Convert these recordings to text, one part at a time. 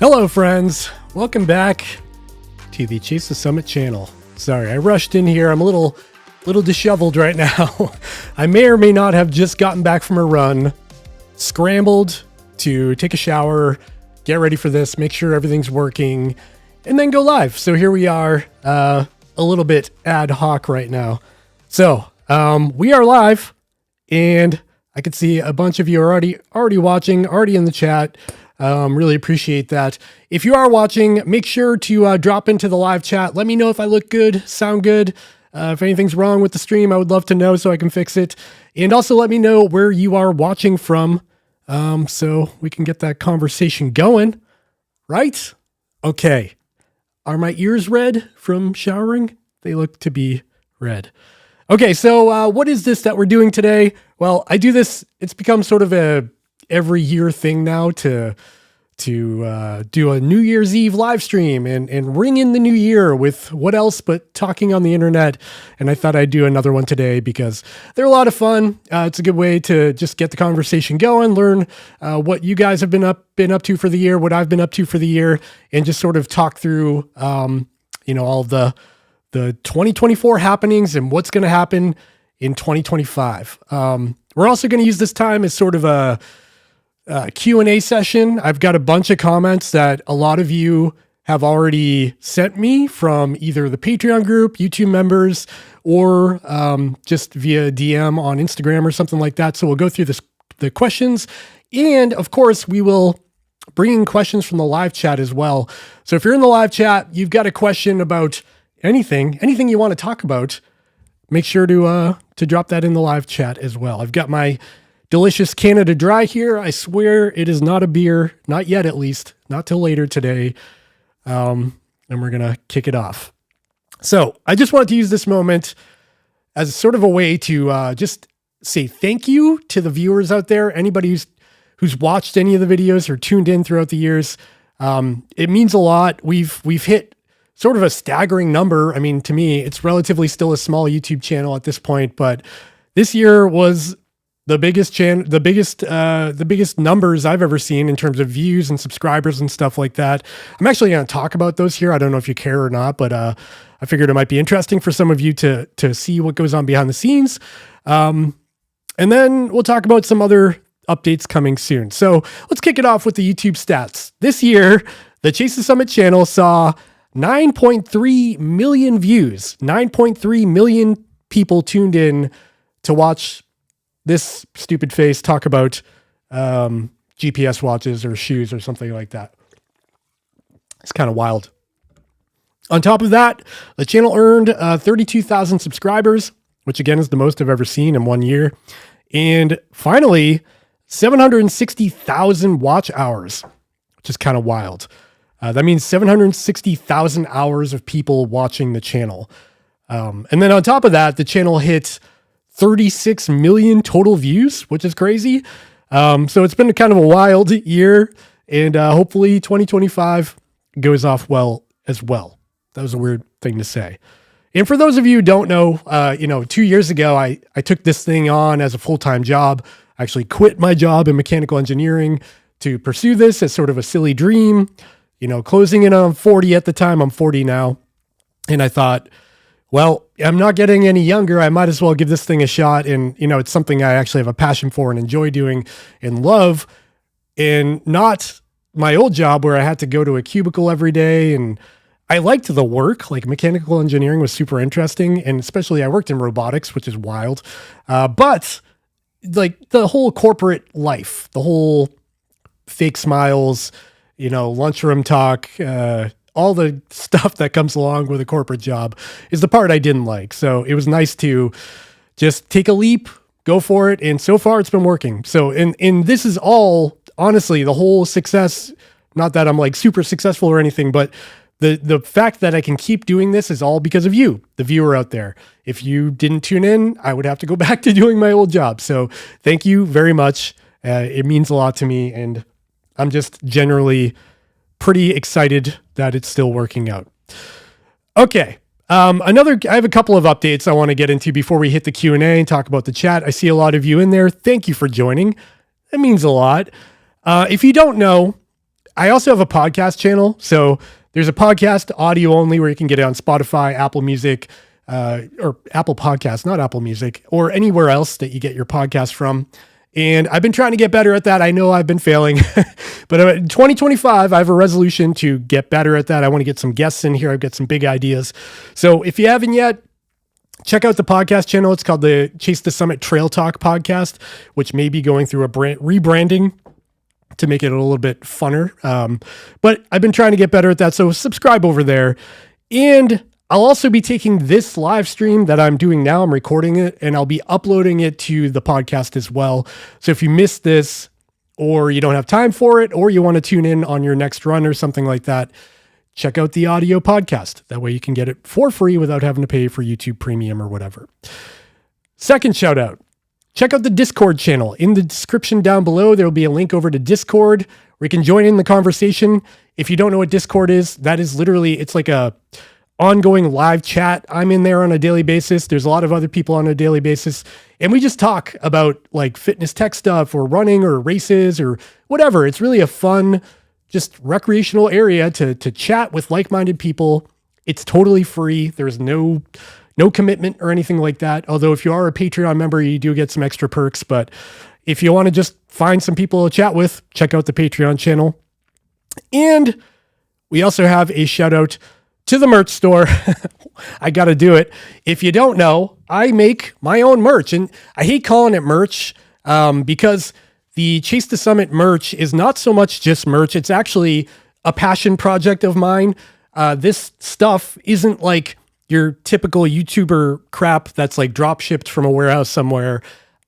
Hello friends, welcome back to the Chase the Summit channel. Sorry, I rushed in here. I'm a little disheveled right now. I may or may not have just gotten back from a run, scrambled to take a shower, get ready for this, make sure everything's working, and then go live. So here we are, a little bit ad hoc right now. So we are live, and I can see a bunch of you are already watching, already in the chat. Really appreciate that. If you are watching, make sure to drop into the live chat. Let me know if I look good, sound good. If anything's wrong with the stream, I would love to know so I can fix it. And also let me know where you are watching from, so we can get that conversation going. Right? Okay. Are my ears red from showering? They look to be red. Okay, so what is this that we're doing today? Well, I do this. It's become sort of a every year thing now to do a New Year's Eve live stream and ring in the new year with what else but talking on the internet. And I thought I'd do another one today because they're a lot of fun. It's a good way to just get the conversation going, learn what you guys have been up to for the year, what I've been up to for the year, and just sort of talk through all of the 2024 happenings and what's going to happen in 2025. We're also going to use this time as sort of a Q&A session. I've got a bunch of comments that a lot of you have already sent me from either the Patreon group, YouTube members, or just via DM on Instagram or something like that. So we'll go through the questions. And of course, we will bring in questions from the live chat as well. So if you're in the live chat, you've got a question about anything you want to talk about, make sure to drop that in the live chat as well. I've got my delicious Canada Dry here. I swear it is not a beer, not yet at least, not till later today. And we're going to kick it off. So I just wanted to use this moment as sort of a way to just say thank you to the viewers out there. Anybody who's watched any of the videos or tuned in throughout the years. It means a lot. We've hit sort of a staggering number. I mean, to me, it's relatively still a small YouTube channel at this point, but this year was the biggest numbers I've ever seen in terms of views and subscribers and stuff like that. I'm actually going to talk about those here. I don't know if you care or not, but I figured it might be interesting for some of you to see what goes on behind the scenes. And then we'll talk about some other updates coming soon. So let's kick it off with the YouTube stats. This year, the Chase the Summit channel saw 9.3 million views, 9.3 million people tuned in to watch this stupid face talk about GPS watches or shoes or something like that. It's kind of wild. On top of that, the channel earned 32,000 subscribers, which again is the most I've ever seen in 1 year. And finally, 760,000 watch hours, which is kind of wild. That means 760,000 hours of people watching the channel. And then on top of that, the channel hit 36 million total views, which is crazy. So it's been kind of a wild year, and hopefully 2025 goes off well as well. That was a weird thing to say. And for those of you who don't know, 2 years ago, I took this thing on as a full-time job. I actually quit my job in mechanical engineering to pursue this as sort of a silly dream. Closing in on 40 at the time. I'm 40 now. And I thought, well, I'm not getting any younger. I might as well give this thing a shot. And, it's something I actually have a passion for and enjoy doing and love. And not my old job where I had to go to a cubicle every day. And I liked the work. Like mechanical engineering was super interesting. And especially I worked in robotics, which is wild. But like the whole corporate life, the whole fake smiles, lunchroom talk, all the stuff that comes along with a corporate job is the part I didn't like. So it was nice to just take a leap, go for it. And so far it's been working. So, and this is all, honestly, the whole success, not that I'm like super successful or anything, but the fact that I can keep doing this is all because of you, the viewer out there. If you didn't tune in, I would have to go back to doing my old job. So thank you very much. It means a lot to me. And I'm just generally pretty excited that it's still working out. Okay. I have a couple of updates I want to get into before we hit the Q&A and talk about the chat. I see a lot of you in there. Thank you for joining. It means a lot. If you don't know, I also have a podcast channel. So there's a podcast audio only where you can get it on Spotify, Apple Music, or Apple Podcasts, not Apple Music, or anywhere else that you get your podcast from. And I've been trying to get better at that. I know I've been failing, but in 2025, I have a resolution to get better at that. I want to get some guests in here. I've got some big ideas. So if you haven't yet, check out the podcast channel. It's called the Chase the Summit Trail Talk podcast, which may be going through a rebranding to make it a little bit funner. But I've been trying to get better at that. So subscribe over there. And I'll also be taking this live stream that I'm doing now. I'm recording it and I'll be uploading it to the podcast as well. So if you missed this or you don't have time for it, or you want to tune in on your next run or something like that, check out the audio podcast. That way you can get it for free without having to pay for YouTube Premium or whatever. Second shout out, check out the Discord channel. In the description down below, there will be a link over to Discord where you can join in the conversation. If you don't know what Discord is, that is literally, it's like a ongoing live chat. I'm in there on a daily basis. There's a lot of other people on a daily basis. And we just talk about like fitness tech stuff or running or races or whatever. It's really a fun, just recreational area to chat with like-minded people. It's totally free. There's no commitment or anything like that. Although if you are a Patreon member, you do get some extra perks. But if you want to just find some people to chat with, check out the Patreon channel. And we also have a shout out to the merch store. I got to do it. If you don't know, I make my own merch, and I hate calling it merch because the Chase the Summit merch is not so much just merch. It's actually a passion project of mine. This stuff isn't like your typical YouTuber crap that's like drop shipped from a warehouse somewhere.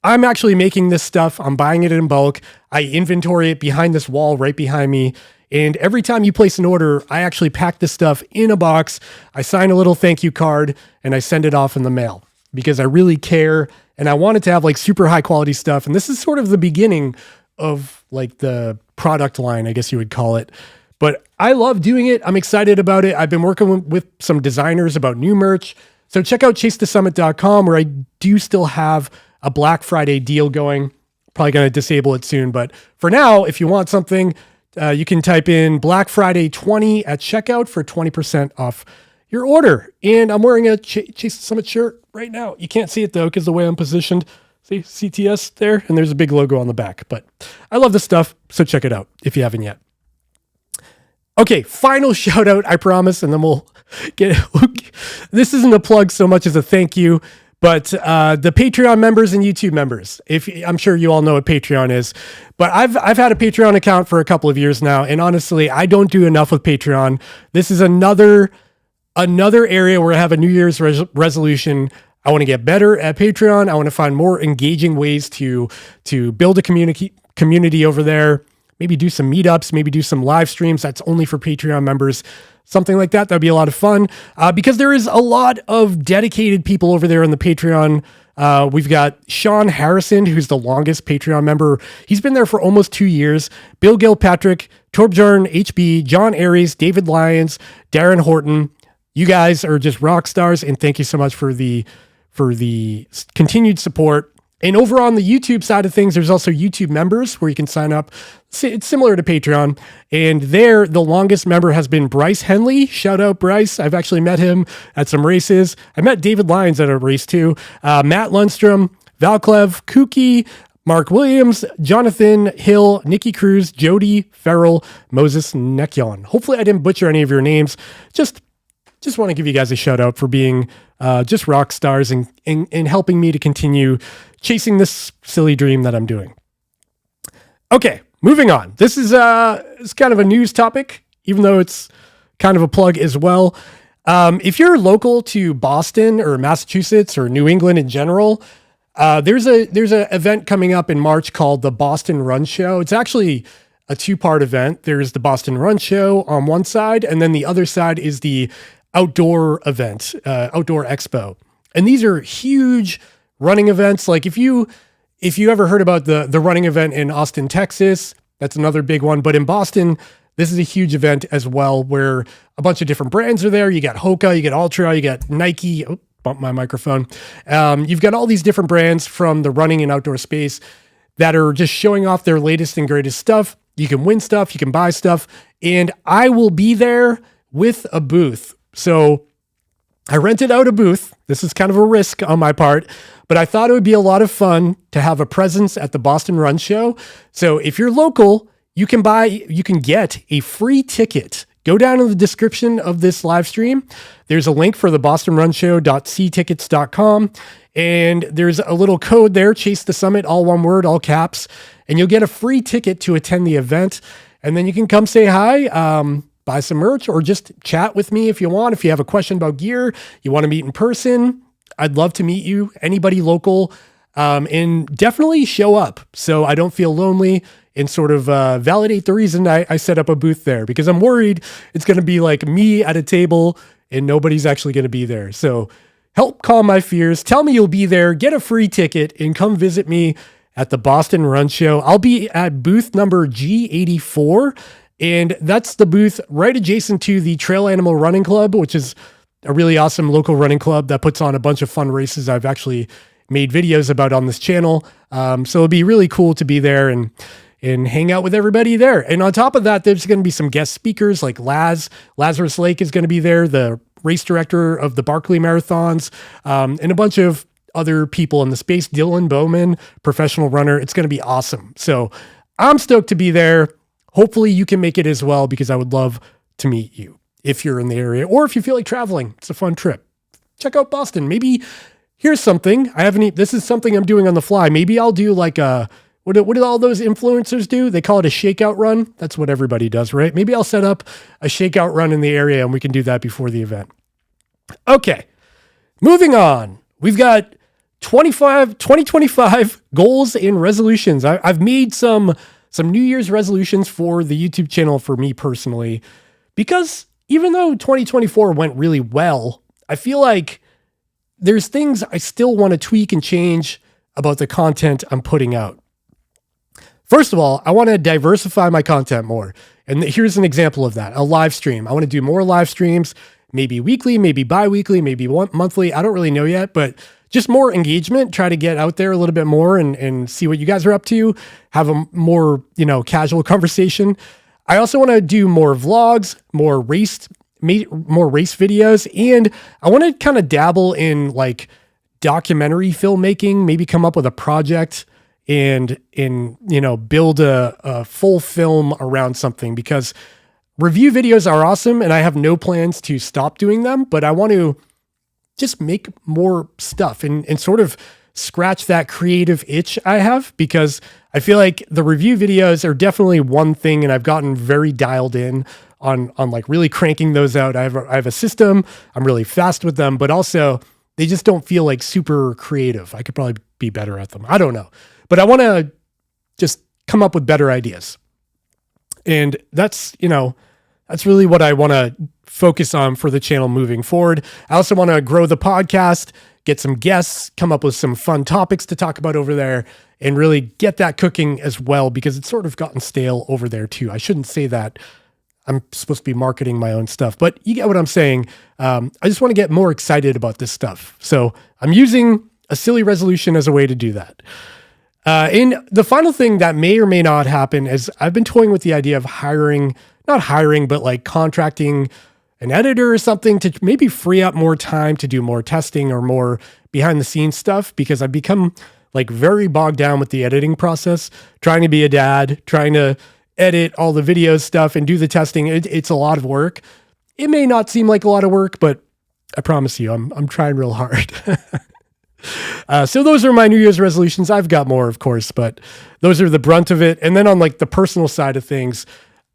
I'm actually making this stuff. I'm buying it in bulk. I inventory it behind this wall right behind me. And every time you place an order, I actually pack this stuff in a box. I sign a little thank you card and I send it off in the mail because I really care. And I wanted to have like super high quality stuff. And this is sort of the beginning of like the product line, I guess you would call it. But I love doing it. I'm excited about it. I've been working with some designers about new merch. So check out ChaseTheSummit.com where I do still have a Black Friday deal going. Probably going to disable it soon. But for now, if you want something, you can type in Black Friday 20 at checkout for 20% off your order. And I'm wearing a Chase the Summit shirt right now. You can't see it though, because the way I'm positioned, see CTS there, and there's a big logo on the back, but I love this stuff. So check it out if you haven't yet. Okay. Final shout out, I promise. And then we'll get, this isn't a plug so much as a thank you, but the Patreon members and YouTube members, I'm sure you all know what Patreon is, but I've had a Patreon account for a couple of years now. And honestly, I don't do enough with Patreon. This is another area where I have a New Year's resolution. I want to get better at Patreon. I want to find more engaging ways to build a community over there. Maybe do some meetups, maybe do some live streams. That's only for Patreon members. Something like that. That'd be a lot of fun because there is a lot of dedicated people over there on the Patreon. We've got Sean Harrison, who's the longest Patreon member. He's been there for almost 2 years. Bill Gilpatrick, Torbjorn HB, John Aries, David Lyons, Darren Horton. You guys are just rock stars, and thank you so much for the continued support. And over on the YouTube side of things, there's also YouTube members where you can sign up. It's similar to Patreon. And there, the longest member has been Bryce Henley. Shout out, Bryce. I've actually met him at some races. I met David Lyons at a race too. Matt Lundstrom, Valclev, Kookie, Mark Williams, Jonathan Hill, Nikki Cruz, Jody Farrell, Moses Nekyon. Hopefully I didn't butcher any of your names. Just want to give you guys a shout out for being just rock stars and helping me to continue chasing this silly dream that I'm doing. Okay, moving on. This is it's kind of a news topic, even though it's kind of a plug as well. If you're local to Boston or Massachusetts or New England in general, there's a event coming up in March called the Boston Run Show. It's actually a two-part event. There's the Boston Run Show on one side, and then the other side is the outdoor event, outdoor expo. And these are huge running events. Like if you ever heard about the running event in Austin, Texas, that's another big one. But in Boston, this is a huge event as well, where a bunch of different brands are there. You got Hoka, you got Ultra, you got Nike. Oh, bumped my microphone. You've got all these different brands from the running and outdoor space that are just showing off their latest and greatest stuff. You can win stuff, you can buy stuff, and I will be there with a booth. So I rented out a booth. This is kind of a risk on my part, but I thought it would be a lot of fun to have a presence at the Boston Run Show. So if you're local, you can get a free ticket. Go down in the description of this live stream. There's a link for the bostonrunshow.ctickets.com. And there's a little code there, Chase the Summit, all one word, all caps. And you'll get a free ticket to attend the event. And then you can come say hi, buy some merch, or just chat with me if you want. If you have a question about gear, you want to meet in person, I'd love to meet you. Anybody local, and definitely show up so I don't feel lonely, and sort of validate the reason I set up a booth there, because I'm worried it's going to be like me at a table and nobody's actually going to be there. So help calm my fears. Tell me you'll be there, get a free ticket, and come visit me at the Boston Run Show. I'll be at booth number G84, and that's the booth right adjacent to the Trail Animal Running Club, which is a really awesome local running club that puts on a bunch of fun races I've actually made videos about on this channel. So it'll be really cool to be there and hang out with everybody there. And on top of that, there's going to be some guest speakers like Lazarus Lake is going to be there, the race director of the Barkley Marathons, and a bunch of other people in the space. Dylan Bowman, professional runner. It's going to be awesome. So I'm stoked to be there. Hopefully you can make it as well, because I would love to meet you if you're in the area, or if you feel like traveling. It's a fun trip. Check out Boston. Maybe here's something this is something I'm doing on the fly. Maybe I'll do like what do all those influencers do? They call it a shakeout run. That's what everybody does, right? Maybe I'll set up a shakeout run in the area and we can do that before the event. Okay, moving on. We've got 2025 goals and resolutions. I've made some New Year's resolutions for the YouTube channel for me personally, because even though 2024 went really well, I feel like there's things I still want to tweak and change about the content I'm putting out. First of all, I want to diversify my content more. And here's an example of that, a live stream. I want to do more live streams, maybe weekly, maybe bi-weekly, maybe monthly. I don't really know yet, but just more engagement, try to get out there a little bit more and see what you guys are up to, have a more, casual conversation. I also want to do more vlogs, more race videos, and I want to kind of dabble in like documentary filmmaking, maybe come up with a project and build a full film around something, because review videos are awesome and I have no plans to stop doing them, but I want to just make more stuff and sort of scratch that creative itch I have, because I feel like the review videos are definitely one thing, and I've gotten very dialed in on like really cranking those out. I have a system, I'm really fast with them, but also they just don't feel like super creative. I could probably be better at them. I don't know, but I want to just come up with better ideas. And that's really what I want to focus on for the channel moving forward. I also want to grow the podcast, get some guests, come up with some fun topics to talk about over there, and really get that cooking as well, because it's sort of gotten stale over there too. I shouldn't say that. I'm supposed to be marketing my own stuff, but you get what I'm saying. I just want to get more excited about this stuff. So I'm using a silly resolution as a way to do that. And the final thing that may or may not happen is I've been toying with the idea of but like contracting an editor or something to maybe free up more time to do more testing or more behind the scenes stuff, because I've become like very bogged down with the editing process, trying to be a dad, trying to edit all the video stuff and do the testing. It's a lot of work. It may not seem like a lot of work, but I promise you, I'm trying real hard. So those are my New Year's resolutions. I've got more, of course, but those are the brunt of it. And then on like the personal side of things,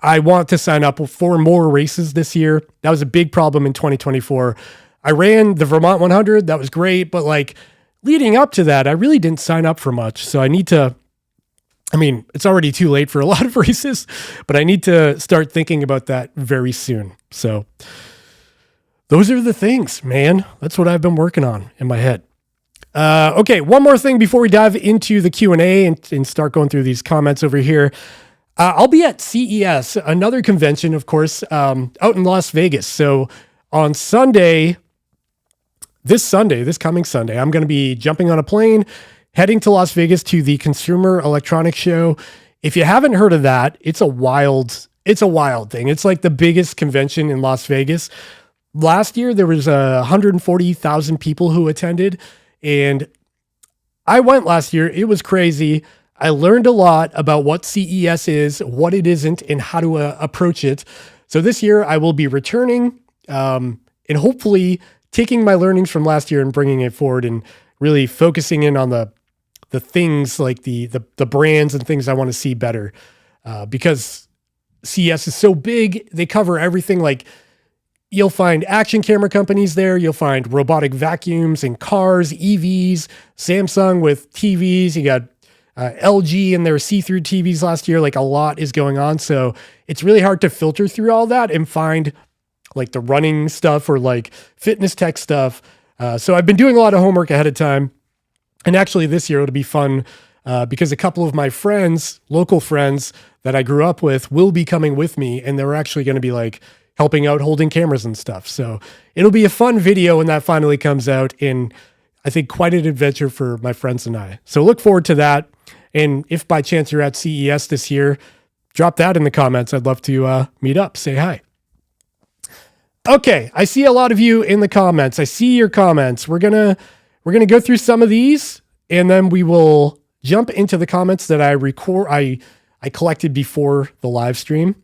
I want to sign up for more races this year. That was a big problem in 2024. I ran the Vermont 100. That was great. But like leading up to that, I really didn't sign up for much. So it's already too late for a lot of races, but I need to start thinking about that very soon. So those are the things, man. That's what I've been working on in my head. Okay, one more thing before we dive into the Q&A and start going through these comments over here. I'll be at CES, another convention, of course, out in Las Vegas. So on this coming Sunday, I'm going to be jumping on a plane, heading to Las Vegas to the Consumer Electronics Show. If you haven't heard of that, it's a wild thing. It's like the biggest convention in Las Vegas. Last year, there was 140,000 people who attended, and I went last year. It was crazy. I learned a lot about what CES is, what it isn't, and how to approach it. So this year, I will be returning and hopefully taking my learnings from last year and bringing it forward and really focusing in on the things like the brands and things I want to see better because CES is so big. They cover everything. Like, you'll find action camera companies there. You'll find robotic vacuums and cars, EVs, Samsung with TVs. You got LG and their see-through TVs last year. Like, a lot is going on. So it's really hard to filter through all that and find like the running stuff or like fitness tech stuff. So I've been doing a lot of homework ahead of time. And actually this year it'll be fun because a couple of my friends, local friends that I grew up with, will be coming with me. And they're actually going to be like helping out holding cameras and stuff. So it'll be a fun video when that finally comes out, and I think quite an adventure for my friends and I. So look forward to that. And if by chance you're at CES this year, drop that in the comments. I'd love to meet up, say hi. Okay, I see a lot of you in the comments. I see your comments. We're gonna go through some of these, and then we will jump into the comments that I collected before the live stream.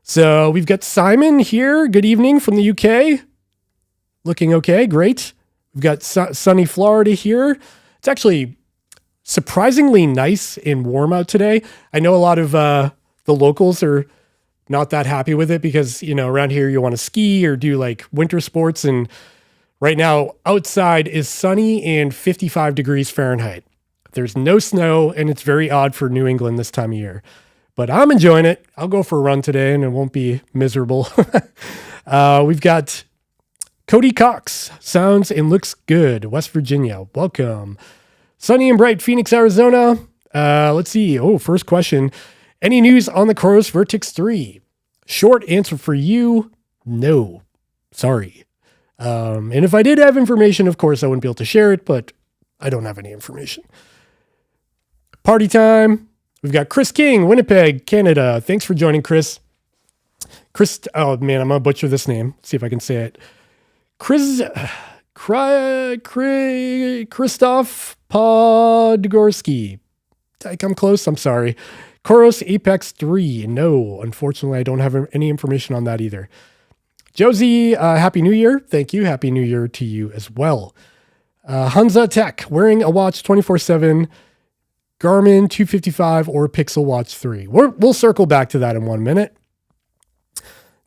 So we've got Simon here. Good evening from the UK. Looking okay, great. We've got sunny Florida here. It's actually surprisingly nice and warm out today. I know a lot of the locals are not that happy with it because, you know, around here you want to ski or do like winter sports. And right now outside is sunny and 55 degrees Fahrenheit. There's no snow, and it's very odd for New England this time of year. But I'm enjoying it. I'll go for a run today and it won't be miserable. We've got Cody Cox. Sounds and looks good. West Virginia. Welcome. Sunny and bright Phoenix, Arizona. Let's see. First question. Any news on the Coros Vertex 3? Short answer for you. No. Sorry. And if I did have information, of course, I wouldn't be able to share it, but I don't have any information. Party time. We've got Chris King, Winnipeg, Canada. Thanks for joining, Chris. Oh man, I'm going to butcher this name. Let's see if I can say it. Christoph Podgorski. Did I come close? I'm sorry. Coros Apex 3. No, unfortunately, I don't have any information on that either. Josie, Happy New Year. Thank you. Happy New Year to you as well. Hunza Tech, wearing a watch 24/7, Garmin 255 or Pixel Watch 3. We'll circle back to that in 1 minute.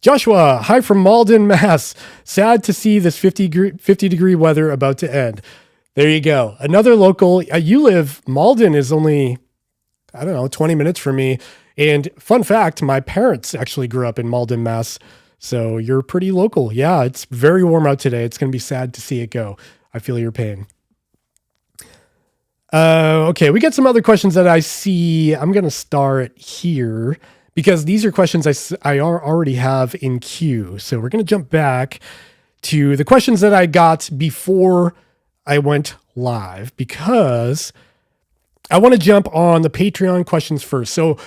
Joshua, hi from Malden, Mass. Sad to see this 50 degree weather about to end. There you go. Another local. Malden is only, 20 minutes from me. And fun fact, my parents actually grew up in Malden, Mass. So you're pretty local. Yeah, it's very warm out today. It's going to be sad to see it go. I feel your pain. Okay, we got some other questions that I see. I'm going to start here because these are questions I already have in queue. So we're going to jump back to the questions that I got before I went live because I want to jump on the Patreon questions first. So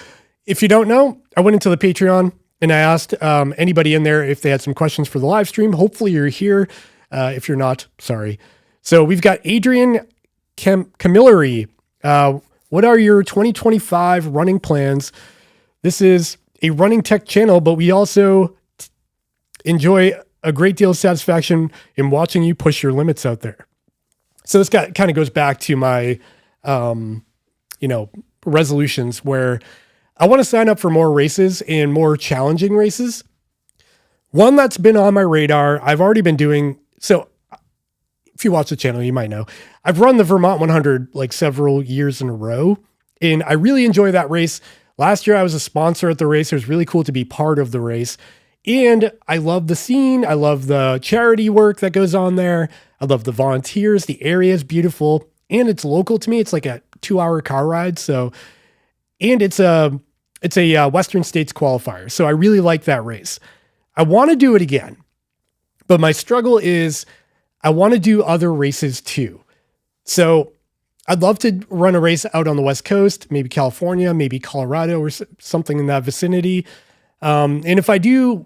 if you don't know, I went into the Patreon and I asked anybody in there if they had some questions for the live stream. Hopefully you're here. If you're not, sorry. So we've got Adrian Camilleri. What are your 2025 running plans? This is a running tech channel, but we also enjoy a great deal of satisfaction in watching you push your limits out there. So this kind of goes back to my, resolutions where I want to sign up for more races and more challenging races. One that's been on my radar, I've already been doing. So if you watch the channel, you might know I've run the Vermont 100 like several years in a row, and I really enjoy that race. Last year I was a sponsor at the race. It was really cool to be part of the race. And I love the scene. I love the charity work that goes on there. I love the volunteers. The area is beautiful and it's local to me. It's like a 2-hour car ride. So, and it's a Western States qualifier. So I really like that race. I want to do it again, but my struggle is I want to do other races too. So I'd love to run a race out on the West Coast, maybe California, maybe Colorado or something in that vicinity. And if I do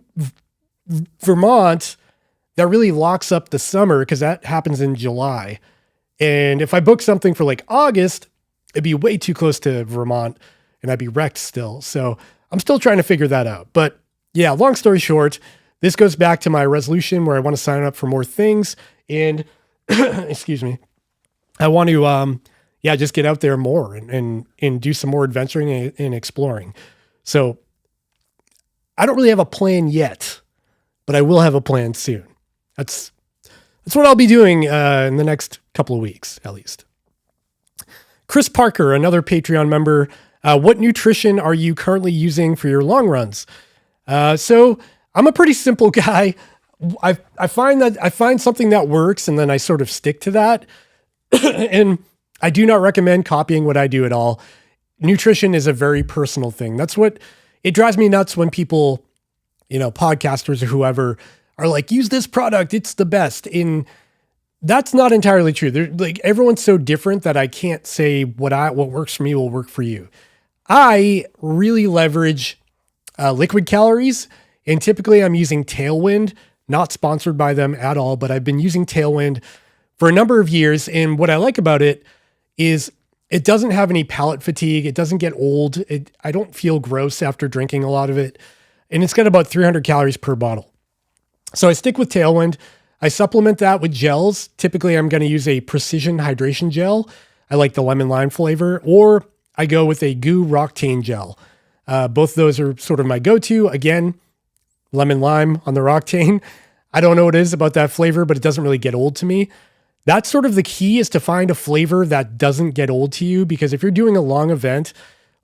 Vermont, that really locks up the summer because that happens in July. And if I book something for like August, it'd be way too close to Vermont and I'd be wrecked still. So I'm still trying to figure that out. But yeah, long story short, this goes back to my resolution where I want to sign up for more things. And excuse me, I want to, just get out there more and do some more adventuring and exploring. So I don't really have a plan yet, but I will have a plan soon. That's what I'll be doing in the next couple of weeks, at least. Chris Parker, another Patreon member. What nutrition are you currently using for your long runs? So I'm a pretty simple guy. I find something that works and then I sort of stick to that. And I do not recommend copying what I do at all. Nutrition is a very personal thing. That's what it drives me nuts when people, podcasters or whoever are like, use this product, it's the best. And that's not entirely true. They're like, everyone's so different that I can't say what works for me will work for you. I really leverage liquid calories, and typically I'm using Tailwind, not sponsored by them at all, but I've been using Tailwind for a number of years. And what I like about it is it doesn't have any palate fatigue. It doesn't get old. I don't feel gross after drinking a lot of it. And it's got about 300 calories per bottle. So I stick with Tailwind. I supplement that with gels. Typically, I'm going to use a precision hydration gel. I like the lemon lime flavor, or I go with a Goo Roctane gel. Both of those are sort of my go-to. Again, lemon lime on the Roctane. I don't know what it is about that flavor, but it doesn't really get old to me. That's sort of the key, is to find a flavor that doesn't get old to you. Because if you're doing a long event,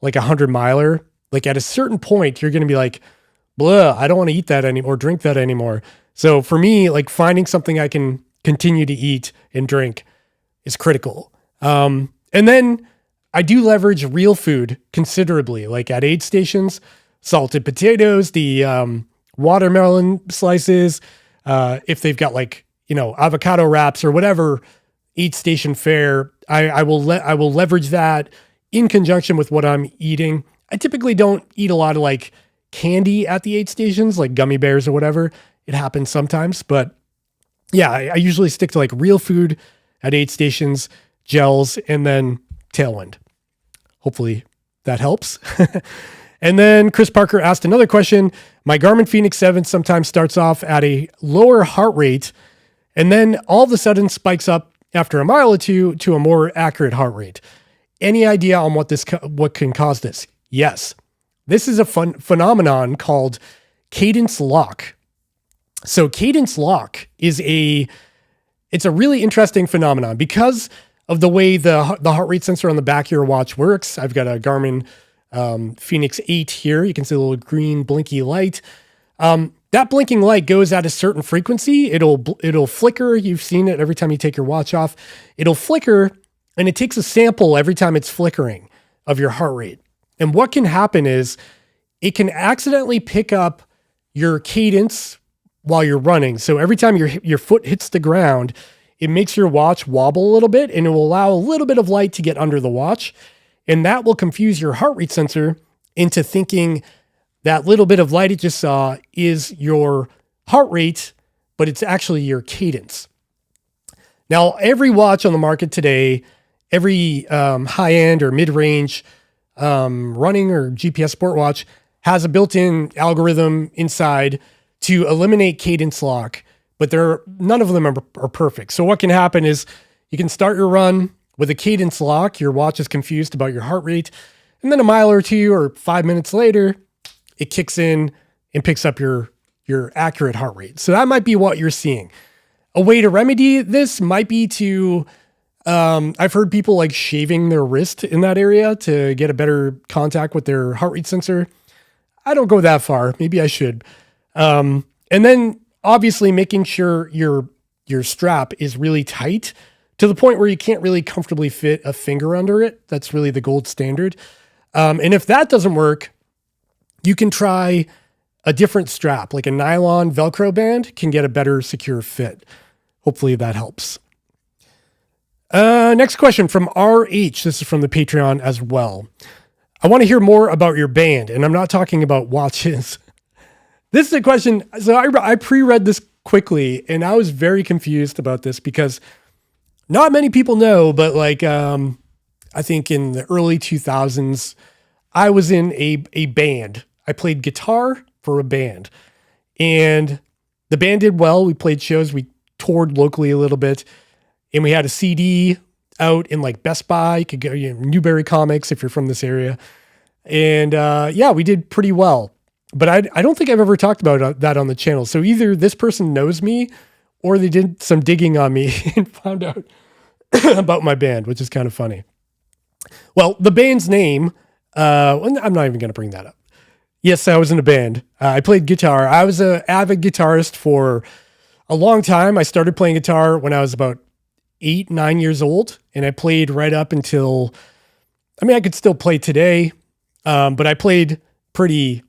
like a 100-miler, like at a certain point, you're going to be like, blah, I don't want to eat that anymore, or drink that anymore. So for me, like finding something I can continue to eat and drink is critical. And then I do leverage real food considerably, like at aid stations, salted potatoes, the watermelon slices, if they've got like, avocado wraps or whatever aid station fare, I will leverage that in conjunction with what I'm eating. I typically don't eat a lot of like candy at the aid stations, like gummy bears or whatever. It happens sometimes, but yeah, I usually stick to like real food at aid stations, gels, and then Tailwind. Hopefully that helps. And then Chris Parker asked another question. My Garmin Fenix 7 sometimes starts off at a lower heart rate and then all of a sudden spikes up after a mile or two to a more accurate heart rate. Any idea on what can cause this? Yes. This is a phenomenon called cadence lock. So cadence lock is it's a really interesting phenomenon because of the way the heart rate sensor on the back of your watch works. I've got a Garmin Fenix 8 here. You can see a little green blinky light. That blinking light goes at a certain frequency. It'll flicker. You've seen it every time you take your watch off. It'll flicker, and it takes a sample every time it's flickering of your heart rate. And what can happen is it can accidentally pick up your cadence while you're running. So every time your foot hits the ground, it makes your watch wobble a little bit, and it will allow a little bit of light to get under the watch. And that will confuse your heart rate sensor into thinking that little bit of light it just saw is your heart rate, but it's actually your cadence. Now, every watch on the market today, every high-end or mid-range running or GPS sport watch has a built-in algorithm inside to eliminate cadence lock, but none of them are perfect. So what can happen is you can start your run with a cadence lock. Your watch is confused about your heart rate. And then a mile or two or 5 minutes later, it kicks in and picks up your accurate heart rate. So that might be what you're seeing. A way to remedy this might be to, I've heard people like shaving their wrist in that area to get a better contact with their heart rate sensor. I don't go that far. Maybe I should. And then obviously making sure your strap is really tight to the point where you can't really comfortably fit a finger under it. That's really the gold standard. And if that doesn't work, you can try a different strap, like a nylon Velcro band can get a better secure fit. Hopefully that helps. Next question from RH. This is from the Patreon as well. I want to hear more about your band, and I'm not talking about watches. This is a question. So I pre-read this quickly, and I was very confused about this because not many people know, but like, I think in the early 2000s, I was in a band. I played guitar for a band, and the band did well. We played shows. We toured locally a little bit, and we had a CD out in like Best Buy. You could go, Newberry Comics if you're from this area. And yeah, we did pretty well. But I don't think I've ever talked about that on the channel. So either this person knows me or they did some digging on me and found out about my band, which is kind of funny. Well, the band's name, I'm not even going to bring that up. Yes, I was in a band. I played guitar. I was an avid guitarist for a long time. I started playing guitar when I was about 8, 9 years old. And I played right up until, I could still play today. But I played pretty,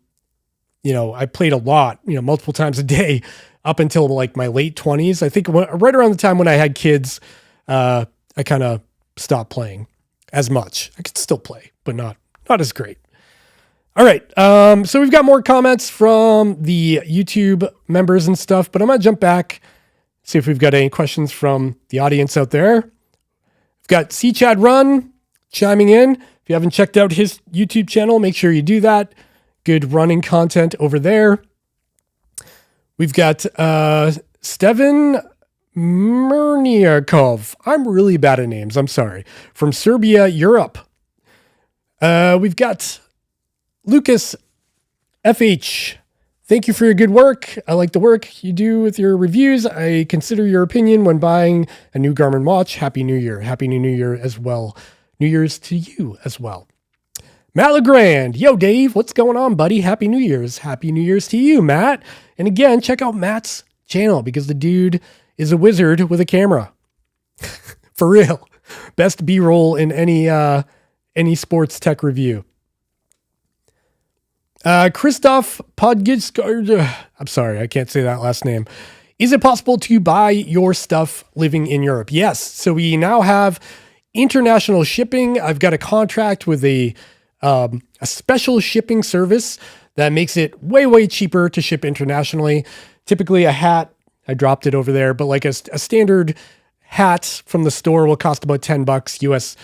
I played a lot, multiple times a day up until like my late 20s. I think right around the time when I had kids, I kind of stopped playing as much. I could still play, but not as great. All right. So we've got more comments from the YouTube members and stuff, but I'm going to jump back, see if we've got any questions from the audience out there. We've got Chad Run chiming in. If you haven't checked out his YouTube channel, make sure you do that. Good running content over there. We've got Stevan Mrniakov. I'm really bad at names. I'm sorry. From Serbia, Europe. We've got Lucas FH. Thank you for your good work. I like the work you do with your reviews. I consider your opinion when buying a new Garmin watch. Happy New Year. Happy New Year as well. New Year's to you as well. Matt LeGrand. Yo, Dave, what's going on, buddy? Happy New Year's. Happy New Year's to you, Matt. And again, check out Matt's channel because the dude is a wizard with a camera. For real. Best B-roll in any sports tech review. Christoph Podgitskard. I'm sorry, I can't say that last name. Is it possible to buy your stuff living in Europe? Yes. So we now have international shipping. I've got a contract with a special shipping service that makes it way, way cheaper to ship internationally. Typically a hat, I dropped it over there, but like a standard hat from the store will cost about $10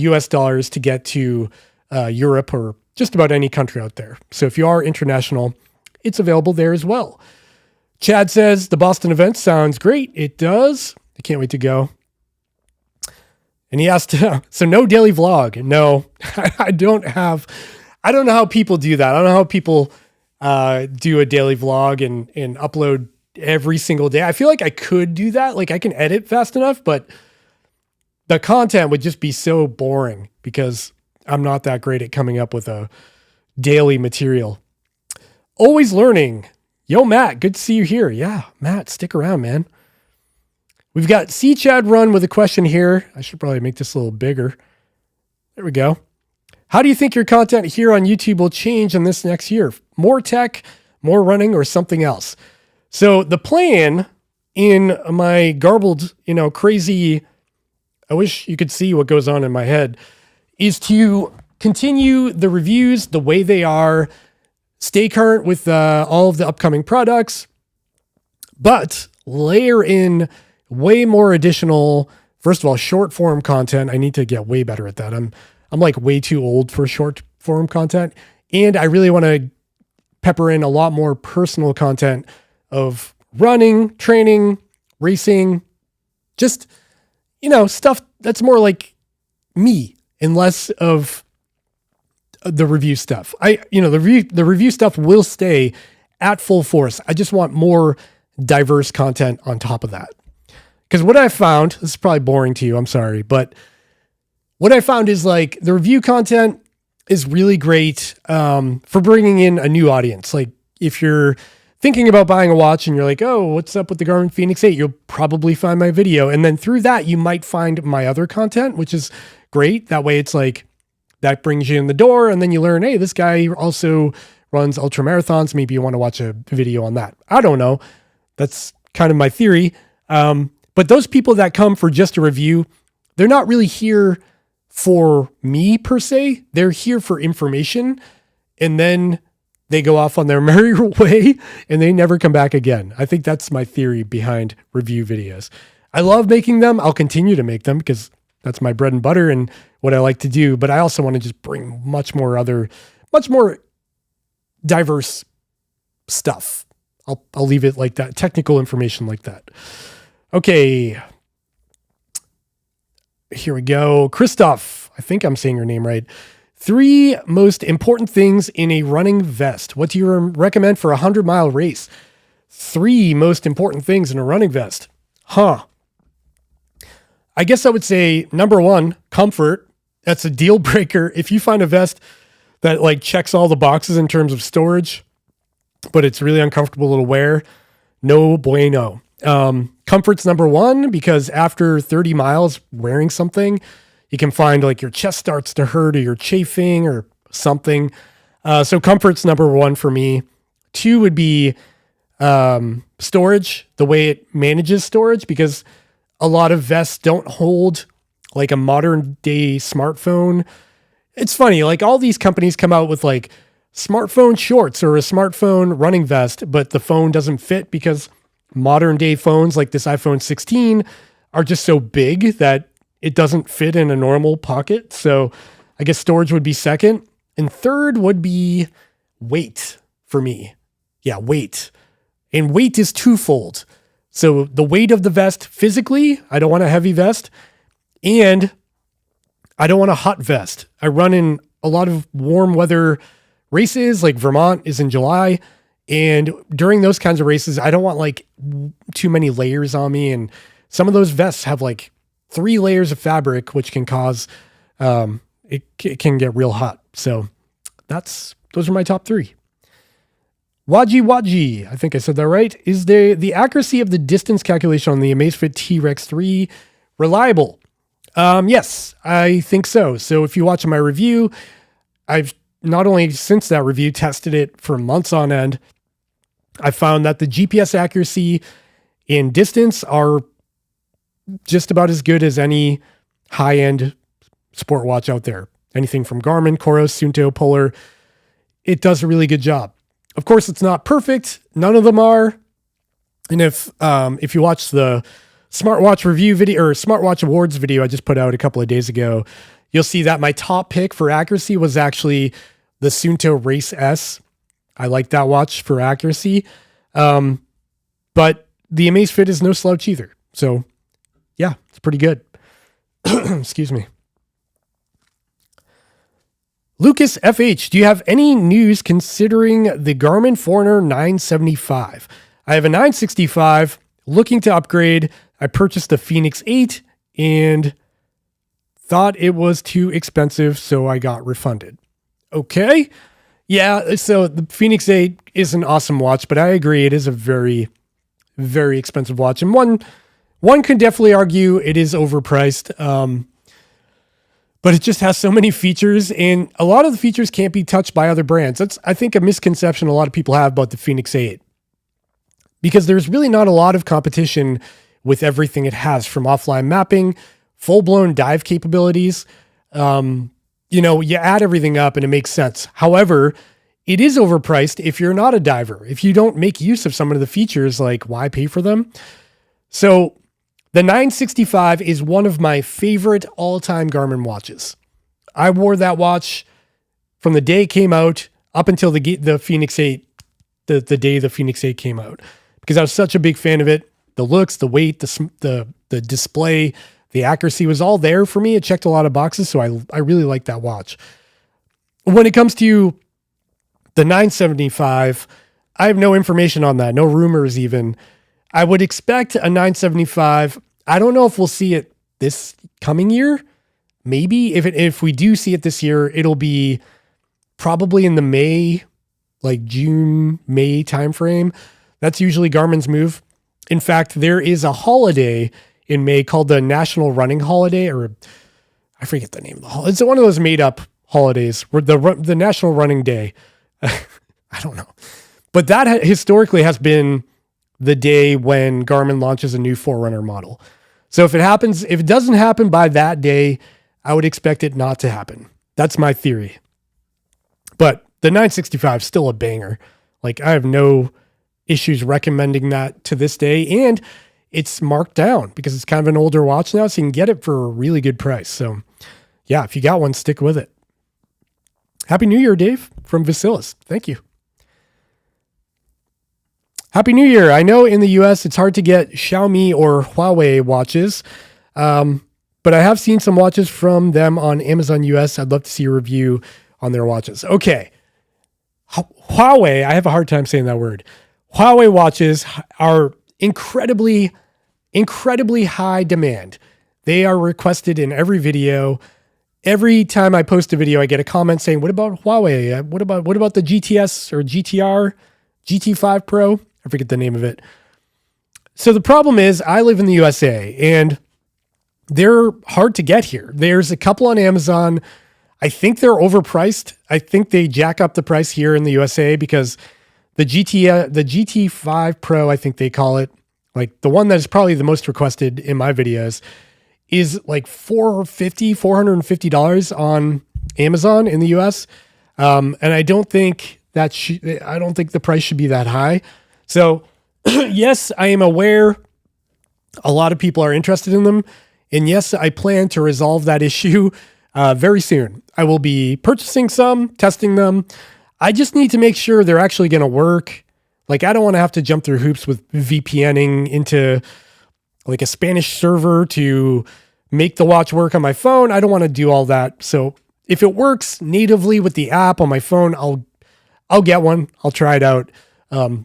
US dollars to get to Europe or just about any country out there. So if you are international, it's available there as well. Chad says the Boston event sounds great. It does. I can't wait to go. And he asked, so no daily vlog. No, I don't know how people do that. I don't know how people do a daily vlog and upload every single day. I feel like I could do that. Like I can edit fast enough, but the content would just be so boring because I'm not that great at coming up with a daily material. Always learning. Yo, Matt, good to see you here. Yeah, Matt, stick around, man. We've got Chad Run with a question here. I should probably make this a little bigger. There we go. How do you think your content here on YouTube will change in this next year? More tech, more running, or something else? So the plan in my garbled, crazy, I wish you could see what goes on in my head, is to continue the reviews the way they are, stay current with all of the upcoming products, but layer in way more additional, first of all, short form content. I need to get way better at that. I'm like way too old for short form content. And I really want to pepper in a lot more personal content of running, training, racing, just, stuff that's more like me and less of the review stuff. The review stuff will stay at full force. I just want more diverse content on top of that. Because what I found, this is probably boring to you, I'm sorry, but what I found is like the review content is really great for bringing in a new audience. Like if you're thinking about buying a watch and you're like, oh, what's up with the Garmin Fenix 8? You'll probably find my video. And then through that, you might find my other content, which is great. That way it's like, that brings you in the door and then you learn, hey, this guy also runs ultra marathons. Maybe you want to watch a video on that. I don't know. That's kind of my theory. But those people that come for just a review, they're not really here for me per se. They're here for information, and then they go off on their merry way and they never come back again. I think that's my theory behind review videos. I love making them. I'll continue to make them because that's my bread and butter and what I like to do. But I also want to just bring much more diverse stuff. I'll leave it like that. Technical information like that. Okay. Here we go. Christoph. I think I'm saying your name right. 3 most important things in a running vest. What do you recommend for a 100-mile race? 3 most important things in a running vest. I guess I would say number 1, comfort. That's a deal breaker. If you find a vest that like checks all the boxes in terms of storage, but it's really uncomfortable to wear, no bueno. Comfort's number 1 because after 30 miles wearing something, you can find like your chest starts to hurt or you're chafing or something. So comfort's number 1 for me. 2 would be storage, the way it manages storage, because a lot of vests don't hold like a modern day smartphone. It's funny, like all these companies come out with like smartphone shorts or a smartphone running vest, but the phone doesn't fit because modern day phones like this iPhone 16 are just so big that it doesn't fit in a normal pocket. So I guess storage would be second. And third would be weight for me. Yeah, weight. And weight is twofold. So the weight of the vest physically, I don't want a heavy vest, and I don't want a hot vest. I run in a lot of warm weather races, like Vermont is in July. And during those kinds of races, I don't want like too many layers on me. And some of those vests have like 3 layers of fabric, which can cause, it can get real hot. So those are my top 3. Waji, I think I said that right. Is the accuracy of the distance calculation on the Amazfit T-Rex 3 reliable? Yes, I think so. So if you watch my review, I've not only since that review tested it for months on end. I found that the GPS accuracy and distance are just about as good as any high-end sport watch out there. Anything from Garmin, Coros, Suunto, Polar. It does a really good job. Of course, it's not perfect. None of them are. And if you watch the smartwatch review video or smartwatch awards video I just put out a couple of days ago, you'll see that my top pick for accuracy was actually the Suunto Race S. I like that watch for accuracy. But the Amazfit is no slouch either. So yeah, it's pretty good. Excuse me. Lucas FH, do you have any news considering the Garmin Forerunner 975? I have a 965 looking to upgrade. I purchased the Phoenix 8 and thought it was too expensive, so I got refunded. Okay. Yeah, so the Phoenix 8 is an awesome watch, but I agree it is a very, very expensive watch. And one could definitely argue it is overpriced, but it just has so many features, and a lot of the features can't be touched by other brands. That's, I think, a misconception a lot of people have about the Phoenix 8, because there's really not a lot of competition with everything it has, from offline mapping, full-blown dive capabilities. You add everything up and it makes sense. However, it is overpriced if you're not a diver. If you don't make use of some of the features, like why pay for them? So the 965 is one of my favorite all-time Garmin watches. I wore that watch from the day it came out up until the Phoenix 8, the day the Phoenix 8 came out, because I was such a big fan of it. The looks, the weight, the display, the accuracy was all there for me. It checked a lot of boxes, so I really like that watch. When it comes to the 975, I have no information on that, no rumors even. I would expect a 975. I don't know if we'll see it this coming year. Maybe if we do see it this year, it'll be probably in the June, May timeframe. That's usually Garmin's move. In fact, there is a holiday in May called the National Running Holiday, or I forget the name of the holiday. It's one of those made up holidays, where the National Running Day. I don't know. But that historically has been the day when Garmin launches a new Forerunner model. So if it doesn't happen by that day, I would expect it not to happen. That's my theory. But the 965 is still a banger. Like, I have no issues recommending that to this day. And it's marked down because it's kind of an older watch now, so you can get it for a really good price. So yeah, if you got one, stick with it. Happy New Year, Dave, from Vasilis. Thank you. Happy New Year. I know in the US it's hard to get Xiaomi or Huawei watches, but I have seen some watches from them on Amazon US. I'd love to see a review on their watches. Okay. Huawei, I have a hard time saying that word. Huawei watches are incredibly high demand. They are requested in every video. Every time I post a video, I get a comment saying, what about Huawei? What about the GTS or GTR, GT5 Pro? I forget the name of it. So the problem is I live in the USA and they're hard to get here. There's a couple on Amazon. I think they're overpriced. I think they jack up the price here in the USA because the GT5 Pro, I think they call it, like the one that is probably the most requested in my videos, is like $450 on Amazon in the US. And I don't think the price should be that high. So yes, I am aware a lot of people are interested in them. And yes, I plan to resolve that issue very soon. I will be purchasing some, testing them. I just need to make sure they're actually going to work. Like, I don't want to have to jump through hoops with VPNing into like a Spanish server to make the watch work on my phone. I don't want to do all that. So if it works natively with the app on my phone, I'll get one. I'll try it out.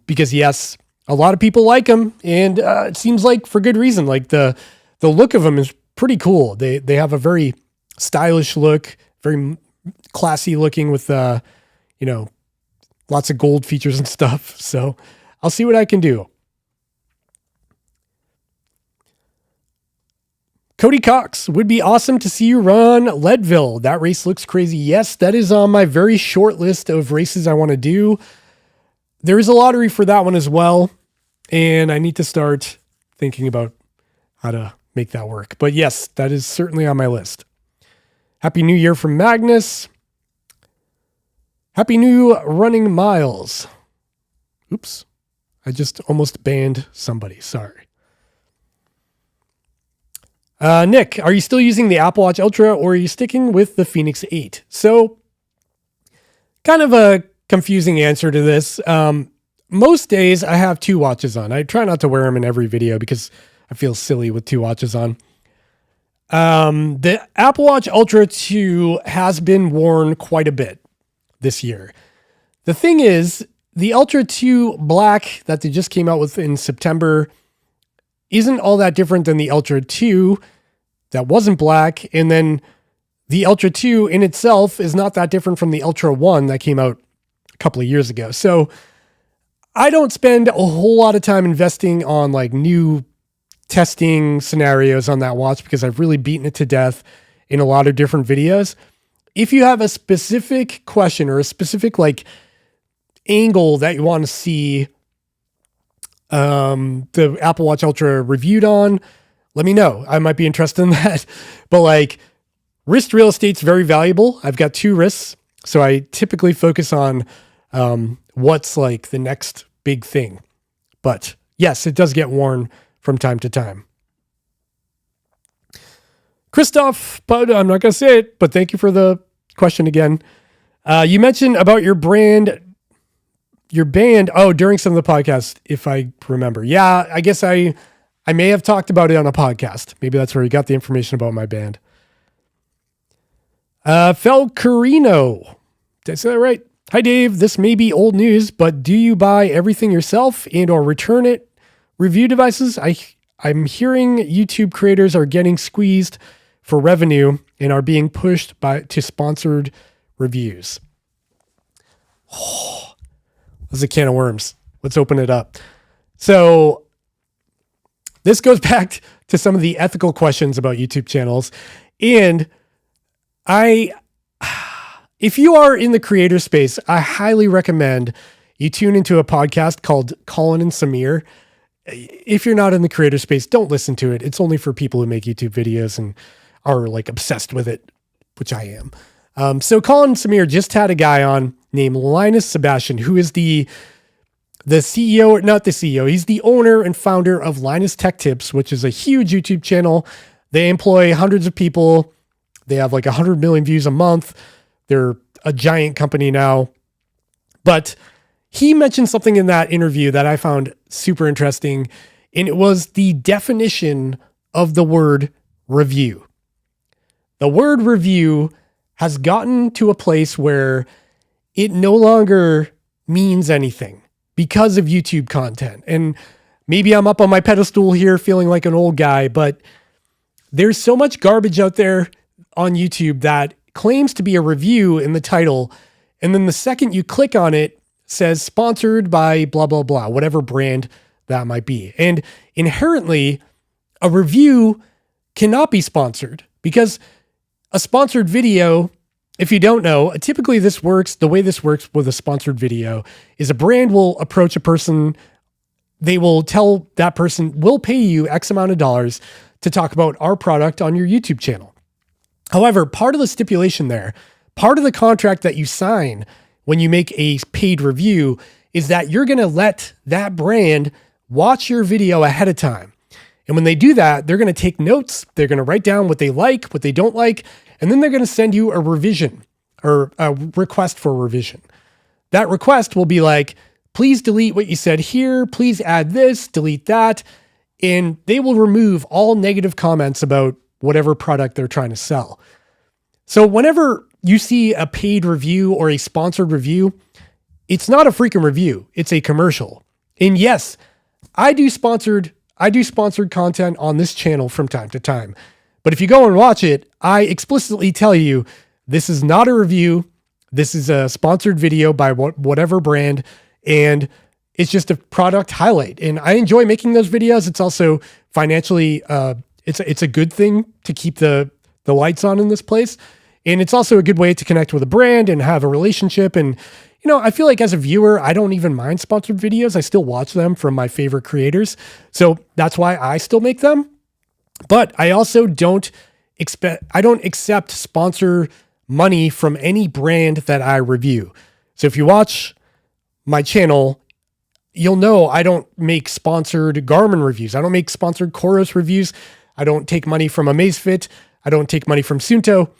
Because yes, a lot of people like them, and it seems like for good reason. Like the look of them is pretty cool. They have a very stylish look, very classy looking with lots of gold features and stuff. So I'll see what I can do. Cody Cox, would be awesome to see you run Leadville. That race looks crazy. Yes, that is on my very short list of races I want to do. There is a lottery for that one as well, and I need to start thinking about how to make that work. But yes, that is certainly on my list. Happy New Year from Magnus. Happy New Running Miles. Oops. I just almost banned somebody. Sorry. Nick, are you still using the Apple Watch Ultra or are you sticking with the Phoenix 8? So, kind of a confusing answer to this. Most days I have two watches on. I try not to wear them in every video because I feel silly with two watches on. The Apple Watch Ultra 2 has been worn quite a bit this year. The thing is, the Ultra 2 Black that they just came out with in September isn't all that different than the Ultra 2 that wasn't black. And then the Ultra 2 in itself is not that different from the Ultra 1 that came out a couple of years ago. So I don't spend a whole lot of time investing on like new testing scenarios on that watch because I've really beaten it to death in a lot of different videos. If you have a specific question or a specific like angle that you want to see the Apple Watch Ultra reviewed on, let me know. I might be interested in that. But like, wrist real estate's very valuable. I've got two wrists, so I typically focus on what's like the next big thing. But yes, it does get worn from time to time. Christoph, but I'm not going to say it, but thank you for the question again. You mentioned about your band, during some of the podcasts, if I remember. Yeah, I guess I may have talked about it on a podcast. Maybe that's where you got the information about my band. Felcarino. Did I say that right? Hi, Dave. This may be old news, but do you buy everything yourself and or return it? Review devices? I'm hearing YouTube creators are getting squeezed for revenue and are being pushed to sponsored reviews. Oh, this is a can of worms. Let's open it up. So this goes back to some of the ethical questions about YouTube channels. And if you are in the creator space, I highly recommend you tune into a podcast called Colin and Samir. if you're not in the creator space, don't listen to it. It's only for people who make YouTube videos and are like obsessed with it, which I am. So Colin Samir just had a guy on named Linus Sebastian, who is the CEO, or not the CEO. He's the owner and founder of Linus Tech Tips, which is a huge YouTube channel. They employ hundreds of people. They have like 100 million views a month. They're a giant company now. But he mentioned something in that interview that I found super interesting, and it was the definition of the word review. The word review has gotten to a place where it no longer means anything because of YouTube content. And maybe I'm up on my pedestal here feeling like an old guy, but there's so much garbage out there on YouTube that claims to be a review in the title. And then the second you click on it, says sponsored by blah, blah, blah, whatever brand that might be. And inherently, a review cannot be sponsored, because a sponsored video, if you don't know, typically the way this works with a sponsored video is a brand will approach a person. They will tell that person, we'll pay you X amount of dollars to talk about our product on your YouTube channel. However, part of the stipulation there, part of the contract that you sign when you make a paid review is that you're going to let that brand watch your video ahead of time. And when they do that, they're going to take notes. They're going to write down what they like, what they don't like, and then they're going to send you a revision or a request for revision. That request will be like, please delete what you said here. Please add this, delete that. And they will remove all negative comments about whatever product they're trying to sell. So whenever you see a paid review or a sponsored review, it's not a freaking review. It's a commercial. And yes, I do sponsored content on this channel from time to time. But if you go and watch it, I explicitly tell you, this is not a review. This is a sponsored video by whatever brand. And it's just a product highlight. And I enjoy making those videos. It's also financially, it's a good thing to keep the lights on in this place. And it's also a good way to connect with a brand and have a relationship. And, you know, I feel like as a viewer, I don't even mind sponsored videos. I still watch them from my favorite creators. So that's why I still make them. But I also don't accept sponsor money from any brand that I review. So if you watch my channel, you'll know I don't make sponsored Garmin reviews. I don't make sponsored Coros reviews. I don't take money from Amazfit. I don't take money from Suunto.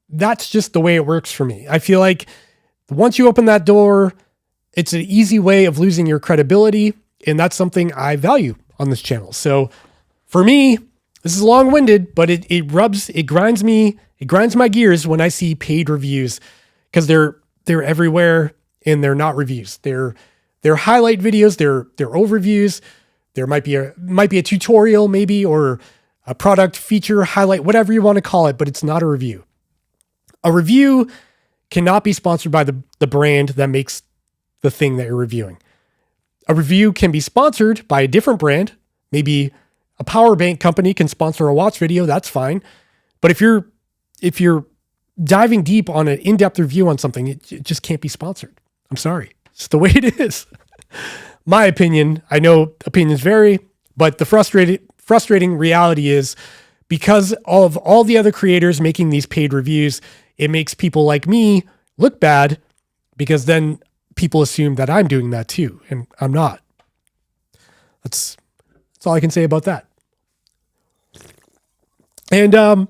That's just the way it works for me. I feel like once you open that door, it's an easy way of losing your credibility. And that's something I value on this channel. So for me, this is long-winded, but it grinds my gears when I see paid reviews, because they're everywhere and they're not reviews. They're highlight videos, they're overviews. There might be a tutorial maybe, or a product feature highlight, whatever you want to call it, but it's not a review. A review cannot be sponsored by the brand that makes the thing that you're reviewing. A review can be sponsored by a different brand. Maybe a power bank company can sponsor a watch video. That's fine. But if you're diving deep on an in-depth review on something, it just can't be sponsored. I'm sorry. It's the way it is. My opinion, I know opinions vary, but the frustrating reality is, because of all the other creators making these paid reviews, it makes people like me look bad, because then people assume that I'm doing that too, and I'm not. That's all I can say about that. And I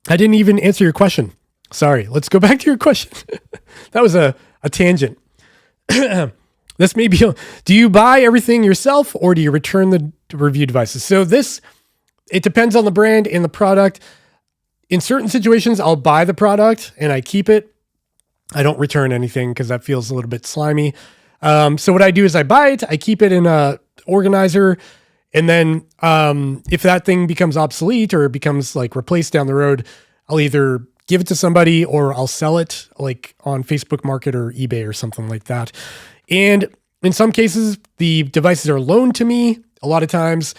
didn't even answer your question. Sorry. Let's go back to your question. That was a tangent. This may be, do you buy everything yourself or do you return the review devices? So it depends on the brand and the product. In certain situations, I'll buy the product and I keep it. I don't return anything because that feels a little bit slimy. So what I do is I buy it, I keep it in a organizer, and then if that thing becomes obsolete or becomes like replaced down the road, I'll either give it to somebody or I'll sell it like on Facebook Market or eBay or something like that. And in some cases, the devices are loaned to me. A lot of times,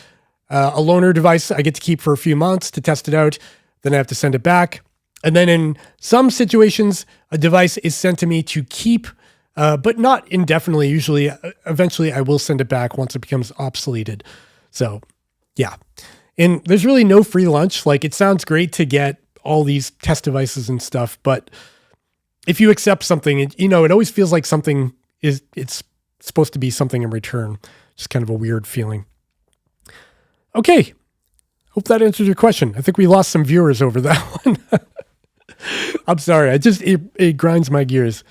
a loaner device I get to keep for a few months to test it out. Then I have to send it back. And then in some situations, a device is sent to me to keep but not indefinitely. Usually, eventually I will send it back once it becomes obsoleted. So yeah. And there's really no free lunch. Like, it sounds great to get all these test devices and stuff, but if you accept something, it always feels like it's supposed to be something in return. Just kind of a weird feeling. Okay. Hope that answers your question. I think we lost some viewers over that one. I'm sorry. It grinds my gears.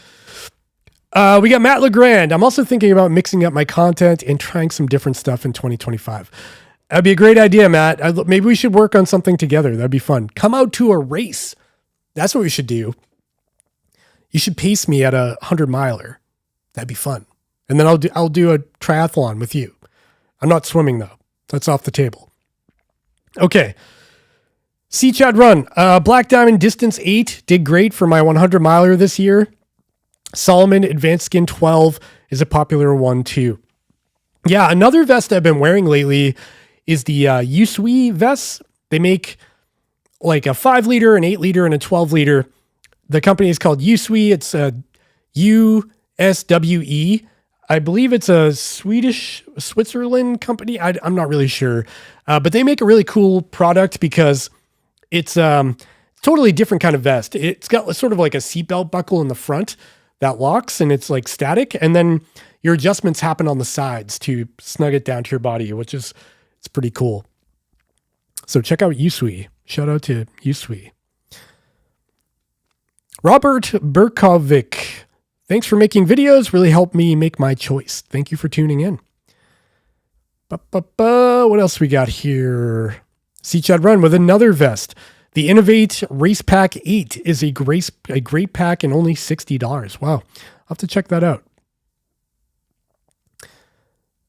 We got Matt LeGrand. I'm also thinking about mixing up my content and trying some different stuff in 2025. That'd be a great idea, Matt. Maybe we should work on something together. That'd be fun. Come out to a race. That's what we should do. You should pace me at a 100-miler. That'd be fun. And then I'll do a triathlon with you. I'm not swimming though. That's off the table. Okay. Chad Run. Black Diamond Distance 8 did great for my 100-miler this year. Solomon Advanced Skin 12 is a popular one too. Yeah, another vest I've been wearing lately is the Usui vests. They make like a 5-liter, an 8-liter, and a 12-liter. The company is called Usui. It's a USWE. I believe it's a Switzerland company. I'm not really sure. But they make a really cool product because it's totally different kind of vest. It's got sort of like a seatbelt buckle in the front that locks, and it's like static. And then your adjustments happen on the sides to snug it down to your body, it's pretty cool. So check out Usui. Shout out to Usui. Robert Berkovic. Thanks for making videos. Really helped me make my choice. Thank you for tuning in. What else we got here? Chad Run with another vest. The Innovate Race Pack 8 is a great pack and only $60. Wow. I'll have to check that out.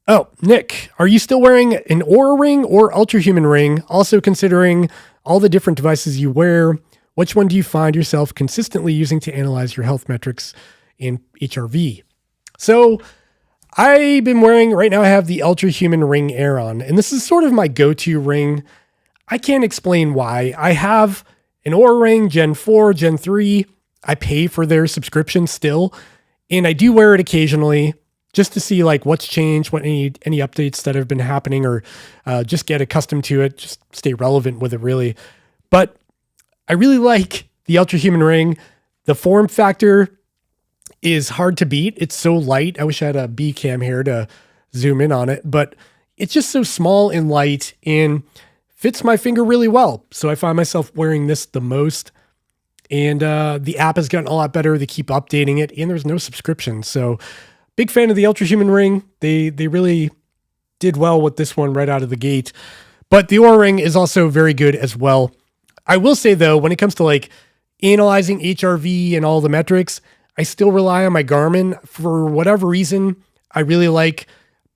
Oh, Nick, are you still wearing an Oura Ring or Ultra Human Ring? Also considering all the different devices you wear, which one do you find yourself consistently using to analyze your health metrics in HRV? So I've been wearing, right now I have the Ultra Human Ring Air on, and this is sort of my go-to ring. I can't explain why. I have an Oura Ring Gen 4, Gen 3. I pay for their subscription still, and I do wear it occasionally just to see like what's changed, what any updates that have been happening, or just get accustomed to it, just stay relevant with it really. But I really like the Ultra Human Ring. The form factor is hard to beat. It's so light. I wish I had a B cam here to zoom in on it, but it's just so small and light and fits my finger really well. So I find myself wearing this the most, and the app has gotten a lot better. They keep updating it, and there's no subscription. So big fan of the Ultra Human Ring. They really did well with this one right out of the gate, but the Oura Ring is also very good as well. I will say though, when it comes to like analyzing HRV and all the metrics, I still rely on my Garmin. For whatever reason, I really like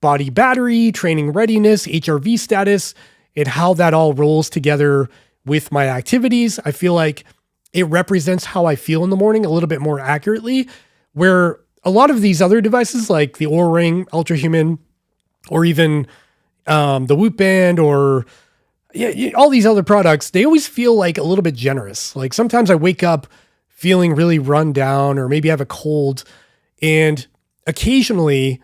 body battery, training readiness, HRV status, and how that all rolls together with my activities. I feel like it represents how I feel in the morning a little bit more accurately, where a lot of these other devices like the Oura Ring, Ultra Human, or even the Whoop Band, or all these other products, they always feel like a little bit generous. Like sometimes I wake up feeling really run down, or maybe I have a cold, and occasionally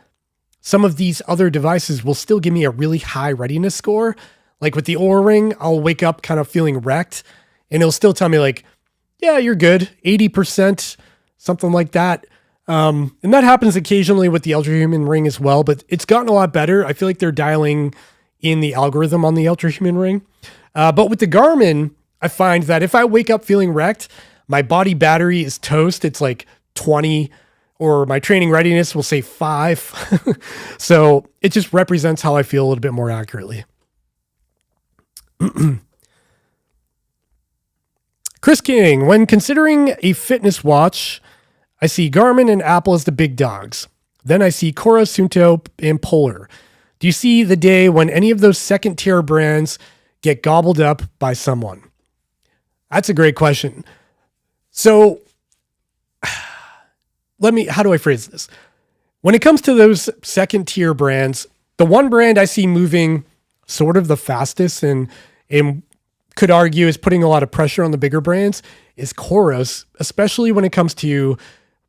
some of these other devices will still give me a really high readiness score. Like with the Oura Ring, I'll wake up kind of feeling wrecked, and it'll still tell me like, yeah, you're good, 80%, something like that. And that happens occasionally with the Ultra Human Ring as well, but it's gotten a lot better. I feel like they're dialing in the algorithm on the Ultra Human Ring. But with the Garmin, I find that if I wake up feeling wrecked, my body battery is toast. It's like 20, or my training readiness will say 5. So it just represents how I feel a little bit more accurately. Chris King, when considering a fitness watch, I see Garmin and Apple as the big dogs. Then I see Cora, Suunto, and Polar. Do you see the day when any of those second tier brands get gobbled up by someone? That's a great question. So how do I phrase this? When it comes to those second tier brands, the one brand I see moving sort of the fastest and could argue is putting a lot of pressure on the bigger brands is Chorus, especially when it comes to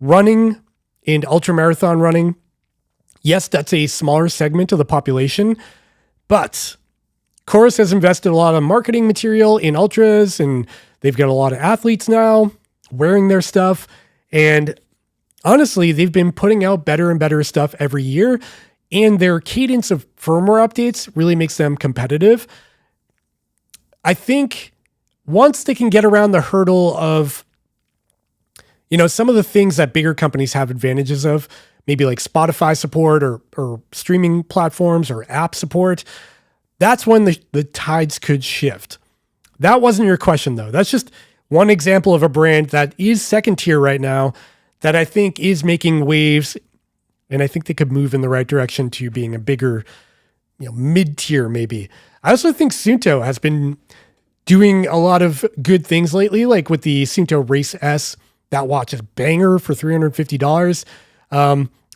running and ultramarathon running. Yes, that's a smaller segment of the population, but Chorus has invested a lot of marketing material in ultras, and they've got a lot of athletes now wearing their stuff. And honestly, they've been putting out better and better stuff every year, and their cadence of firmware updates really makes them competitive. I think once they can get around the hurdle of, some of the things that bigger companies have advantages of, maybe like Spotify support or streaming platforms or app support, that's when the tides could shift. That wasn't your question, though. That's just one example of a brand that is second tier right now that I think is making waves, and I think they could move in the right direction to being a bigger, mid-tier maybe. I also think Suunto has been doing a lot of good things lately, like with the Suunto Race S. That watch is banger for $350.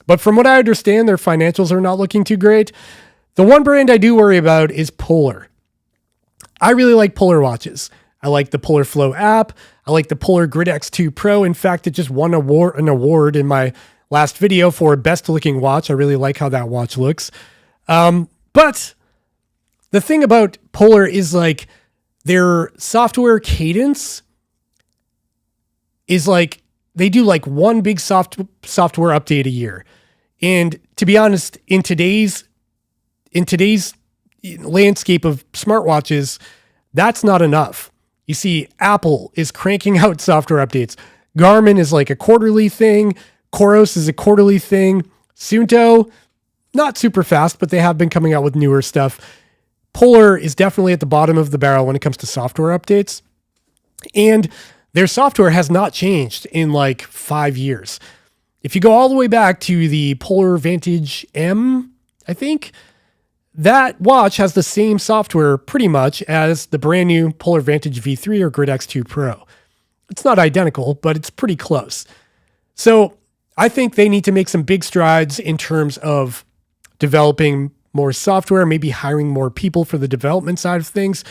But from what I understand, their financials are not looking too great. The one brand I do worry about is Polar. I really like Polar watches. I like the Polar Flow app. I like the Polar Grid X2 Pro. In fact, it just won an award in my last video for best looking watch. I really like how that watch looks. But the thing about Polar is like their software cadence is like they do like one big software update a year. And to be honest, in today's landscape of smartwatches, that's not enough. You see, Apple is cranking out software updates. Garmin is like a quarterly thing. Coros is a quarterly thing. Suunto, not super fast, but they have been coming out with newer stuff. Polar is definitely at the bottom of the barrel when it comes to software updates. And their software has not changed in like 5 years. If you go all the way back to the Polar Vantage M, I think, that watch has the same software pretty much as the brand new Polar Vantage V3 or Grid X2 Pro. It's not identical, but it's pretty close. So I think they need to make some big strides in terms of developing more software, maybe hiring more people for the development side of things,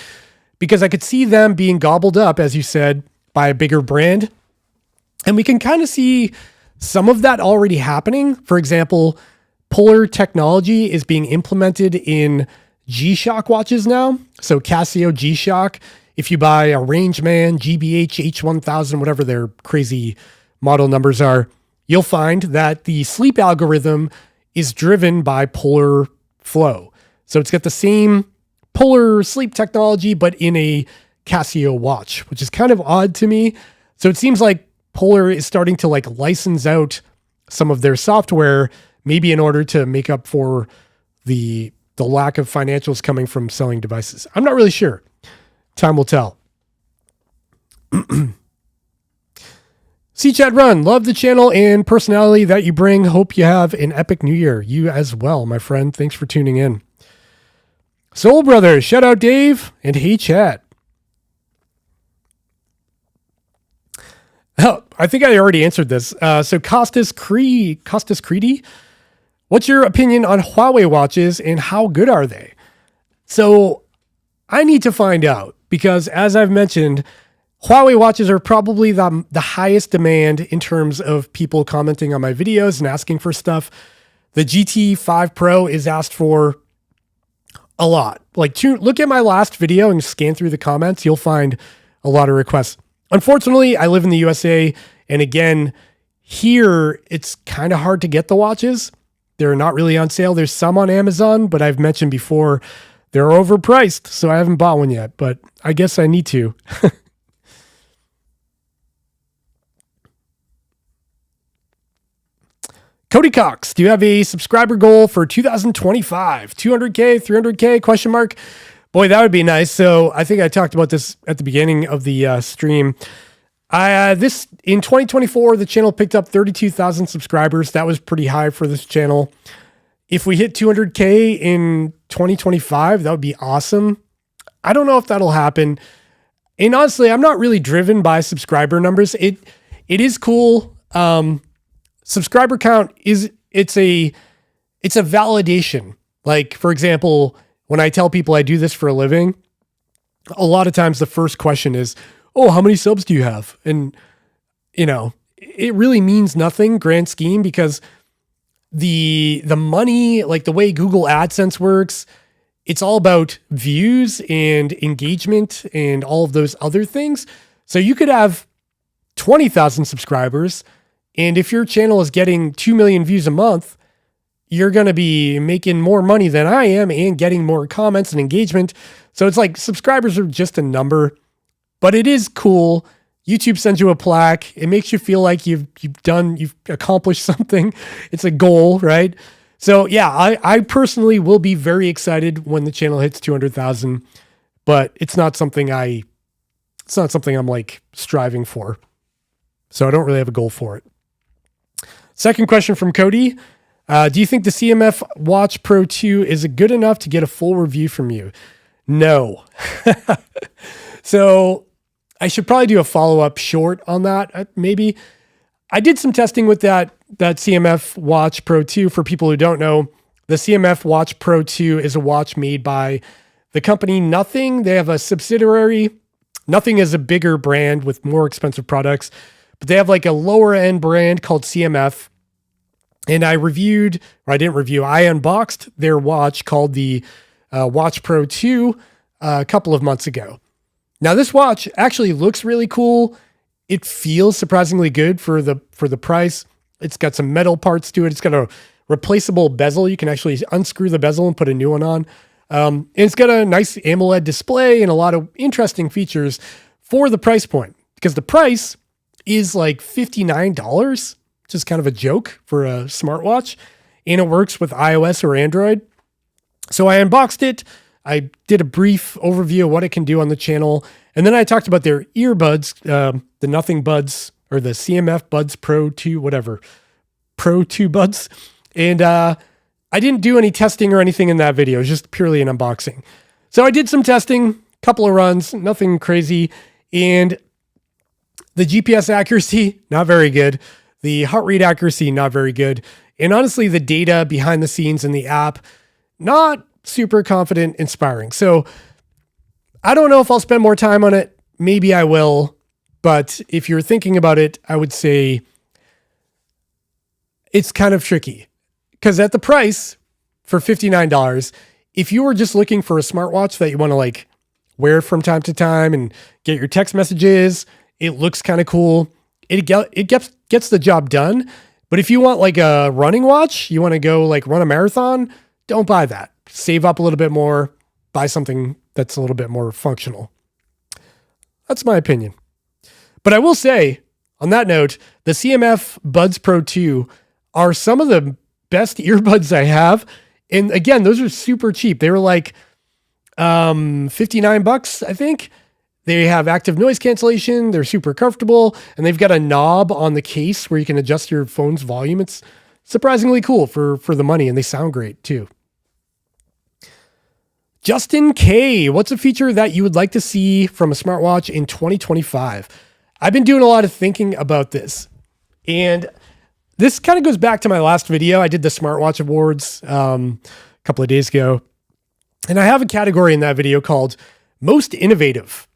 because I could see them being gobbled up, as you said, by a bigger brand. And we can kind of see some of that already happening. For example, Polar technology is being implemented in G-Shock watches now. So Casio G-Shock, if you buy a Rangeman, GBH, H1000, whatever their crazy model numbers are, you'll find that the sleep algorithm is driven by Polar Flow. So it's got the same Polar sleep technology, but in a Casio watch, which is kind of odd to me. So it seems like Polar is starting to like license out some of their software, maybe in order to make up for the lack of financials coming from selling devices. I'm not really sure. Time will tell. C-Chat Run, love the channel and personality that you bring. Hope you have an epic new year. You as well, my friend. Thanks for tuning in. Soul Brothers, shout out Dave, and hey chat. Oh, I think I already answered this. So Costas Creedy, what's your opinion on Huawei watches and how good are they? So I need to find out because, as I've mentioned, Huawei watches are probably the highest demand in terms of people commenting on my videos and asking for stuff. The GT5 Pro is asked for a lot. Look at my last video and scan through the comments. You'll find a lot of requests. Unfortunately, I live in the USA, and again, here it's kind of hard to get the watches. They're not really on sale. There's some on Amazon, but I've mentioned before they're overpriced, so I haven't bought one yet, but I guess I need to. Cody Cox, do you have a subscriber goal for 2025? 200K, 300K, question mark? Boy, that would be nice. So I think I talked about this at the beginning of the stream. In 2024, the channel picked up 32,000 subscribers. That was pretty high for this channel. If we hit 200K in 2025, that would be awesome. I don't know if that'll happen. And honestly, I'm not really driven by subscriber numbers. It is cool. Subscriber count it's a validation. Like, for example, when I tell people I do this for a living, a lot of times the first question is, oh, how many subs do you have? And, it really means nothing grand scheme, because the money, like the way Google AdSense works, it's all about views and engagement and all of those other things. So you could have 20,000 subscribers, and if your channel is getting 2 million views a month, you're going to be making more money than I am and getting more comments and engagement. So it's like subscribers are just a number, but it is cool. YouTube sends you a plaque. It makes you feel like you've accomplished something. It's a goal, right? So yeah, I personally will be very excited when the channel hits 200,000, but it's not something I'm like striving for. So I don't really have a goal for it. Second question from Cody. Do you think the CMF Watch Pro 2 is good enough to get a full review from you? No. So I should probably do a follow-up short on that. Maybe. I did some testing with that CMF Watch Pro 2. For people who don't know, the CMF Watch Pro 2 is a watch made by the company Nothing. They have a subsidiary. Nothing is a bigger brand with more expensive products, but they have like a lower end brand called CMF. And I unboxed their watch called the Watch Pro 2 a couple of months ago. Now this watch actually looks really cool. It feels surprisingly good for the price. It's got some metal parts to it. It's got a replaceable bezel. You can actually unscrew the bezel and put a new one on. And it's got a nice AMOLED display and a lot of interesting features for the price point, because the price is like $59, which is kind of a joke for a smartwatch, and it works with iOS or Android. So I unboxed it. I did a brief overview of what it can do on the channel. And then I talked about their earbuds, the Nothing Buds, or the CMF Buds Pro 2, whatever, Pro 2 Buds. And I didn't do any testing or anything in that video. It was just purely an unboxing. So I did some testing, couple of runs, nothing crazy. And the GPS accuracy, not very good. The heart rate accuracy, not very good. And honestly, the data behind the scenes in the app, not super confident, inspiring. So I don't know if I'll spend more time on it. Maybe I will. But if you're thinking about it, I would say it's kind of tricky, because at the price for $59, if you were just looking for a smartwatch that you want to like wear from time to time and get your text messages, it looks kind of cool. It gets the job done. But if you want like a running watch, you want to go like run a marathon, don't buy that. Save up a little bit more, buy something that's a little bit more functional. That's my opinion. But I will say, on that note, the CMF Buds Pro 2 are some of the best earbuds I have. And again, those are super cheap. They were like $59, I think. They have active noise cancellation. They're super comfortable. And they've got a knob on the case where you can adjust your phone's volume. It's surprisingly cool for the money, and they sound great too. Justin K, what's a feature that you would like to see from a smartwatch in 2025? I've been doing a lot of thinking about this, and this kind of goes back to my last video. I did the smartwatch awards a couple of days ago, and I have a category in that video called most innovative.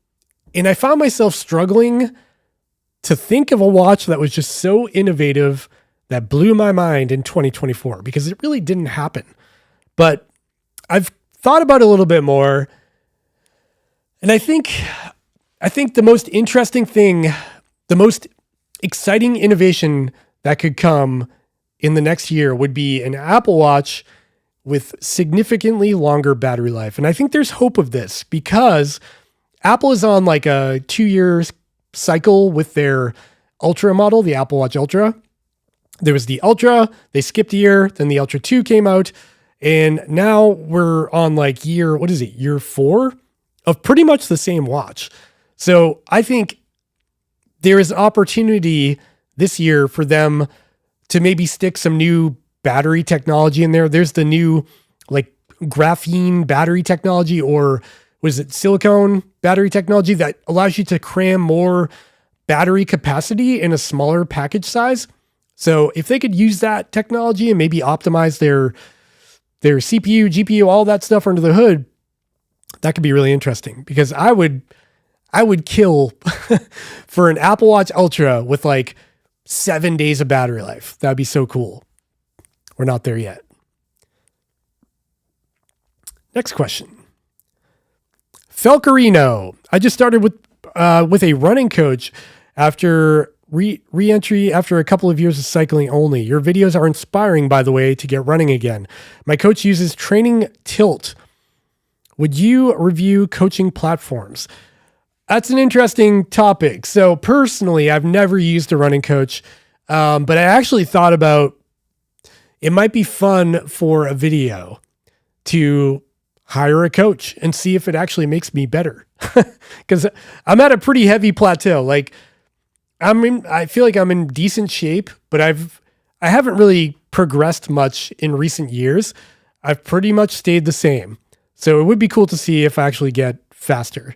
And I found myself struggling to think of a watch that was just so innovative that blew my mind in 2024, because it really didn't happen. But I've thought about it a little bit more, and I think the most interesting thing, the most exciting innovation that could come in the next year would be an Apple Watch with significantly longer battery life. And I think there's hope of this, because Apple is on like a 2-year cycle with their Ultra model, the Apple Watch Ultra. There was the Ultra, they skipped a year, then the Ultra 2 came out, and now we're on like year 4 of pretty much the same watch. So I think there is an opportunity this year for them to maybe stick some new battery technology in there. There's the new like graphene battery technology, or was it silicone battery technology, that allows you to cram more battery capacity in a smaller package size. So if they could use that technology and maybe optimize their CPU, GPU, all that stuff under the hood, that could be really interesting, because I would kill for an Apple Watch Ultra with like 7 days of battery life. That'd be so cool. We're not there yet. Next question. Felcarino. I just started with a running coach after re-entry after a couple of years of cycling only. Your videos are inspiring, by the way, to get running again. My coach uses Training Tilt. Would you review coaching platforms? That's an interesting topic. So personally, I've never used a running coach, but I actually thought about it might be fun for a video to hire a coach and see if it actually makes me better. Because I'm at a pretty heavy plateau. Like I feel like I'm in decent shape, but I haven't really progressed much in recent years. I've pretty much stayed the same. So it would be cool to see if I actually get faster.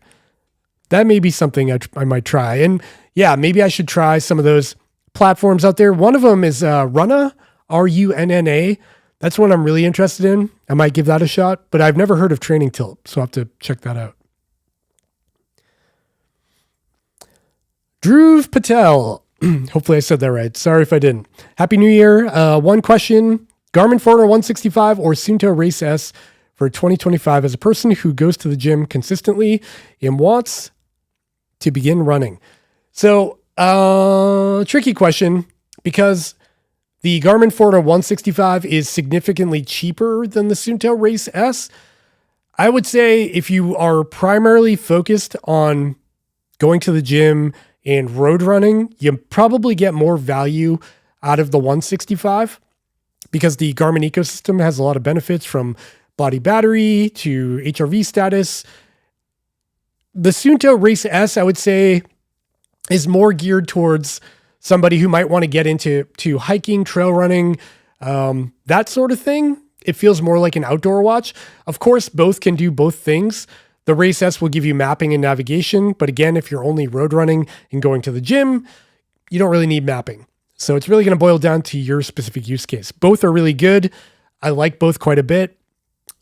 That may be something I might try. And yeah, maybe I should try some of those platforms out there. One of them is Runna, Runna. That's one I'm really interested in. I might give that a shot, but I've never heard of Training Tilt, so I'll have to check that out. Dhruv Patel. Hopefully I said that right. Sorry if I didn't. Happy New Year. One question. Garmin Forerunner 165 or Suunto Race S for 2025 as a person who goes to the gym consistently and wants to begin running. So, tricky question because the Garmin Forerunner 165 is significantly cheaper than the Suunto Race S. I would say if you are primarily focused on going to the gym and road running, you probably get more value out of the 165 because the Garmin ecosystem has a lot of benefits from body battery to HRV status. The Suunto Race S, I would say, is more geared towards somebody who might want to get into hiking, trail running, that sort of thing. It feels more like an outdoor watch. Of course, both can do both things. The Race S will give you mapping and navigation, but again, if you're only road running and going to the gym, you don't really need mapping. So it's really going to boil down to your specific use case. Both are really good. I like both quite a bit.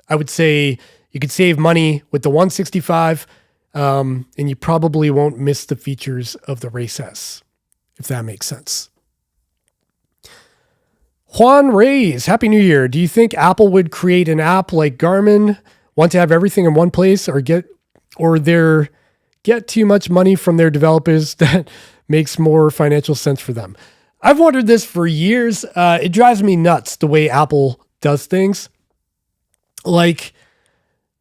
I would say you could save money with the 165, and you probably won't miss the features of the Race S, if that makes sense. Juan Reyes, Happy New Year. Do you think Apple would create an app like Garmin, want to have everything in one place, or get too much money from their developers that makes more financial sense for them? I've wondered this for years. It drives me nuts the way Apple does things. Like,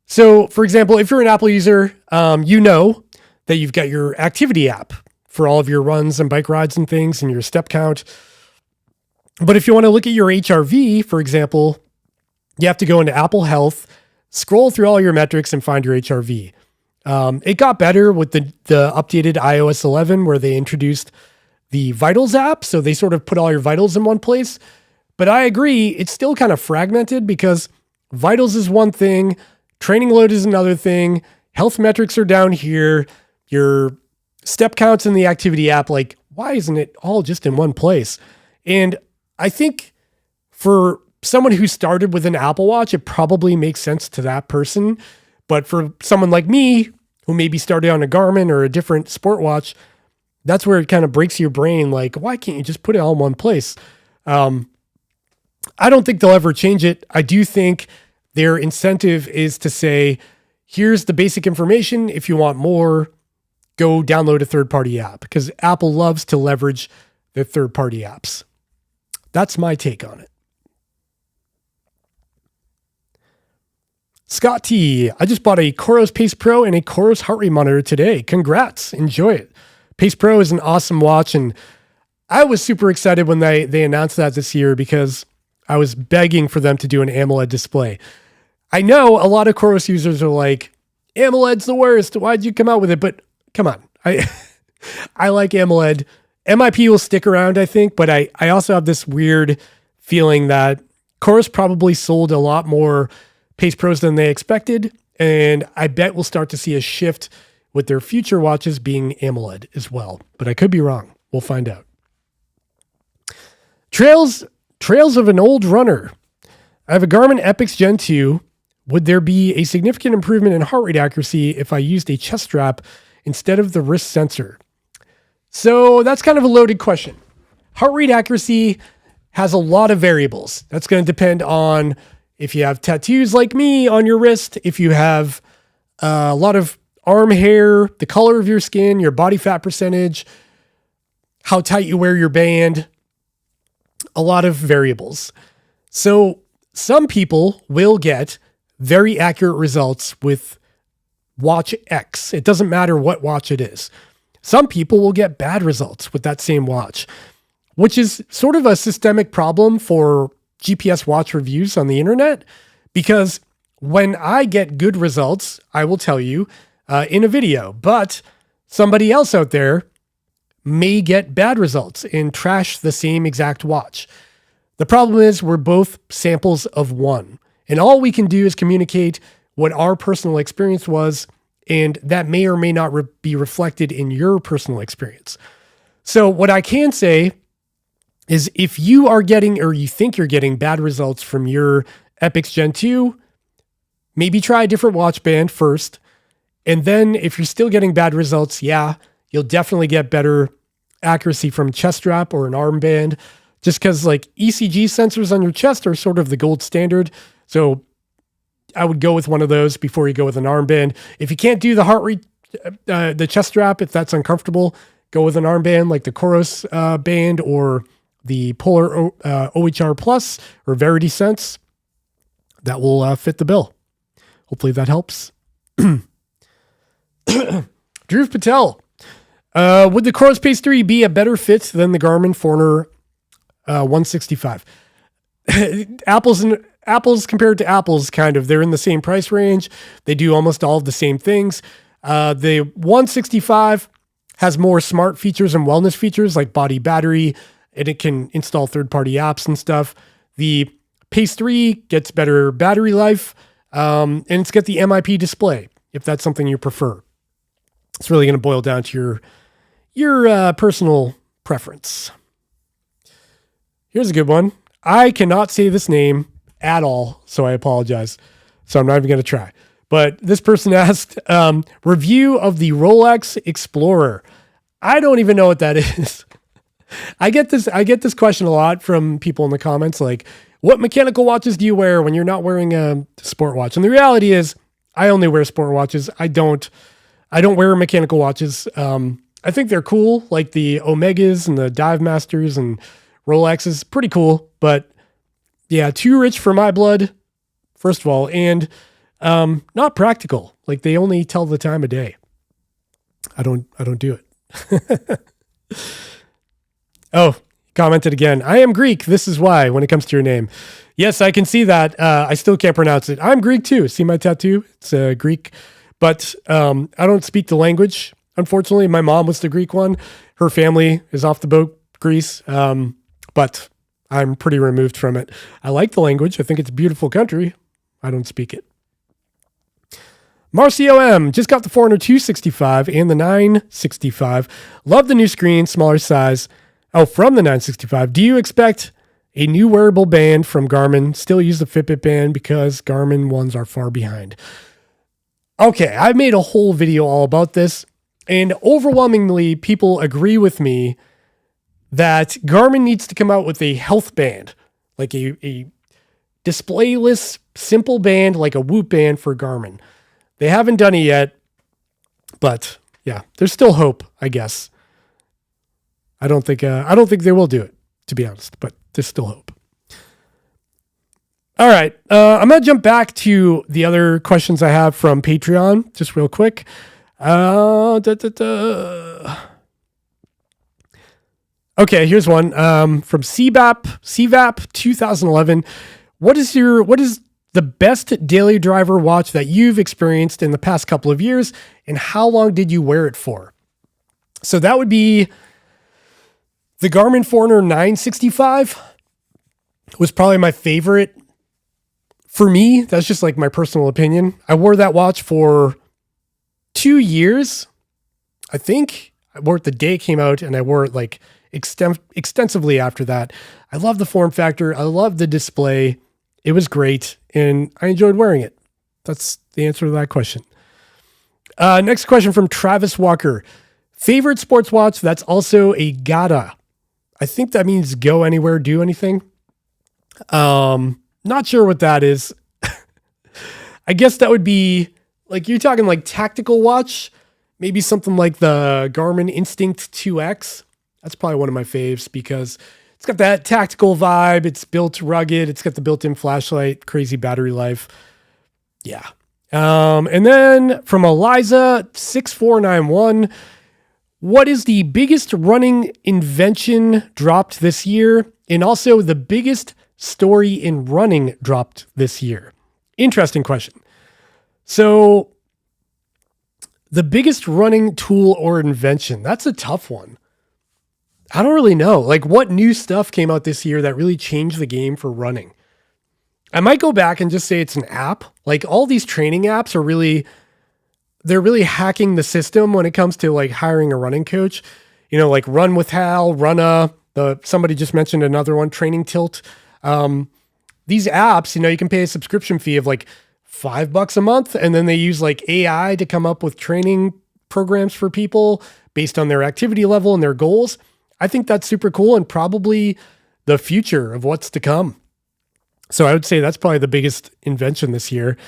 so for example, if you're an Apple user, you know that you've got your activity app for all of your runs and bike rides and things and your step count. But if you want to look at your HRV, for example, you have to go into Apple Health, scroll through all your metrics and find your HRV. It got better with the updated iOS 11 where they introduced the Vitals app. So they sort of put all your vitals in one place. But I agree, it's still kind of fragmented because vitals is one thing, training load is another thing, health metrics are down here, your step counts in the activity app, like why isn't it all just in one place? And I think for someone who started with an Apple Watch, it probably makes sense to that person. But for someone like me, who maybe started on a Garmin or a different sport watch, that's where it kind of breaks your brain. Like, why can't you just put it all in one place? I don't think they'll ever change it. I do think their incentive is to say, here's the basic information. If you want more, go download a third-party app, because Apple loves to leverage their third-party apps. That's my take on it. Scott T, I just bought a Coros Pace Pro and a Coros heart rate monitor today. Congrats. Enjoy it. Pace Pro is an awesome watch, and I was super excited when they announced that this year because I was begging for them to do an AMOLED display. I know a lot of Coros users are like, AMOLED's the worst. Why'd you come out with it? But come on. I like AMOLED. MIP will stick around, I think, but I also have this weird feeling that Coros probably sold a lot more Pace Pros than they expected, and I bet we'll start to see a shift with their future watches being AMOLED as well. But I could be wrong. We'll find out. Trails of an old runner. I have a Garmin Epix Gen 2. Would there be a significant improvement in heart rate accuracy if I used a chest strap instead of the wrist sensor? So that's kind of a loaded question. Heart rate accuracy has a lot of variables. That's going to depend on if you have tattoos like me on your wrist, if you have a lot of arm hair, the color of your skin, your body fat percentage, how tight you wear your band, a lot of variables. So some people will get very accurate results with watch X. It doesn't matter what watch it is. Some people will get bad results with that same watch, which is sort of a systemic problem for GPS watch reviews on the internet, because when I get good results, I will tell you in a video, but somebody else out there may get bad results and trash the same exact watch. The problem is we're both samples of one, and all we can do is communicate what our personal experience was, and that may or may not be reflected in your personal experience. So what I can say is if you are getting, or you think you're getting bad results from your Epix Gen 2, maybe try a different watch band first. And then if you're still getting bad results, yeah, you'll definitely get better accuracy from a chest strap or an armband, just because like ECG sensors on your chest are sort of the gold standard. So I would go with one of those before you go with an armband. If you can't do the heart rate, the chest strap, if that's uncomfortable, go with an armband like the Coros band or the Polar OHR Plus or Verity Sense. That will fit the bill. Hopefully that helps. Drew Patel. Would the Coros Pace 3 be a better fit than the Garmin Forerunner 165? Apples compared to apples, kind of. They're in the same price range. They do almost all of the same things. The 165 has more smart features and wellness features like body battery, and it can install third-party apps and stuff. The Pace 3 gets better battery life, and it's got the MIP display, if that's something you prefer. It's really going to boil down to your personal preference. Here's a good one. I cannot say this name at all, so I apologize. So I'm not even going to try. But this person asked, review of the Rolex Explorer. I don't even know what that is. I get this question a lot from people in the comments, like, what mechanical watches do you wear when you're not wearing a sport watch? And the reality is, I only wear sport watches. I don't wear mechanical watches. I think they're cool, like the Omegas and the Dive Masters and Rolexes, pretty cool. But yeah, too rich for my blood, first of all, and not practical. Like they only tell the time of day. I don't do it. Oh, commented again. I am Greek. This is why when it comes to your name. Yes, I can see that. I still can't pronounce it. I'm Greek too. See my tattoo? It's Greek, but I don't speak the language. Unfortunately, my mom was the Greek one. Her family is off the boat, Greece. But I'm pretty removed from it. I like the language. I think it's a beautiful country. I don't speak it. Marcio M. Just got the Forerunner 265 and the 965. Love the new screen, smaller size. Oh, from the 965. Do you expect a new wearable band from Garmin? Still use the Fitbit band because Garmin ones are far behind. Okay, I made a whole video all about this, and overwhelmingly people agree with me that Garmin needs to come out with a health band, like a displayless, simple band, like a Whoop band for Garmin. They haven't done it yet, but yeah, there's still hope, I guess. I don't think they will do it, to be honest, but there's still hope. All right. I'm going to jump back to the other questions I have from Patreon, just real quick. Okay, here's one from CVAP 2011. What is the best daily driver watch that you've experienced in the past couple of years, and how long did you wear it for? So that would be the Garmin Forerunner 965 was probably my favorite. For me, that's just like my personal opinion. I wore that watch for 2 years. I think I wore it the day it came out, and I wore it like extensively after that. I love the form factor. I love the display. It was great, and I enjoyed wearing it. That's the answer to that question. Next question from Travis Walker. Favorite sports watch that's also a GATA? I think that means go anywhere, do anything. Not sure what that is. I guess that would be like, you're talking like tactical watch, maybe something like the Garmin Instinct 2X. That's probably one of my faves because it's got that tactical vibe. It's built rugged. It's got the built-in flashlight, crazy battery life. Yeah. And then from Eliza6491, what is the biggest running invention dropped this year? And also the biggest story in running dropped this year? Interesting question. So the biggest running tool or invention, that's a tough one. I don't really know. Like, what new stuff came out this year that really changed the game for running? I might go back and just say it's an app. Like, all these training apps are they're really hacking the system when it comes to like hiring a running coach. You know, like Run with Hal, Runna, somebody just mentioned another one, Training Tilt. These apps, you know, you can pay a subscription fee of like $5 a month, and then they use like AI to come up with training programs for people based on their activity level and their goals. I think that's super cool and probably the future of what's to come. So I would say that's probably the biggest invention this year.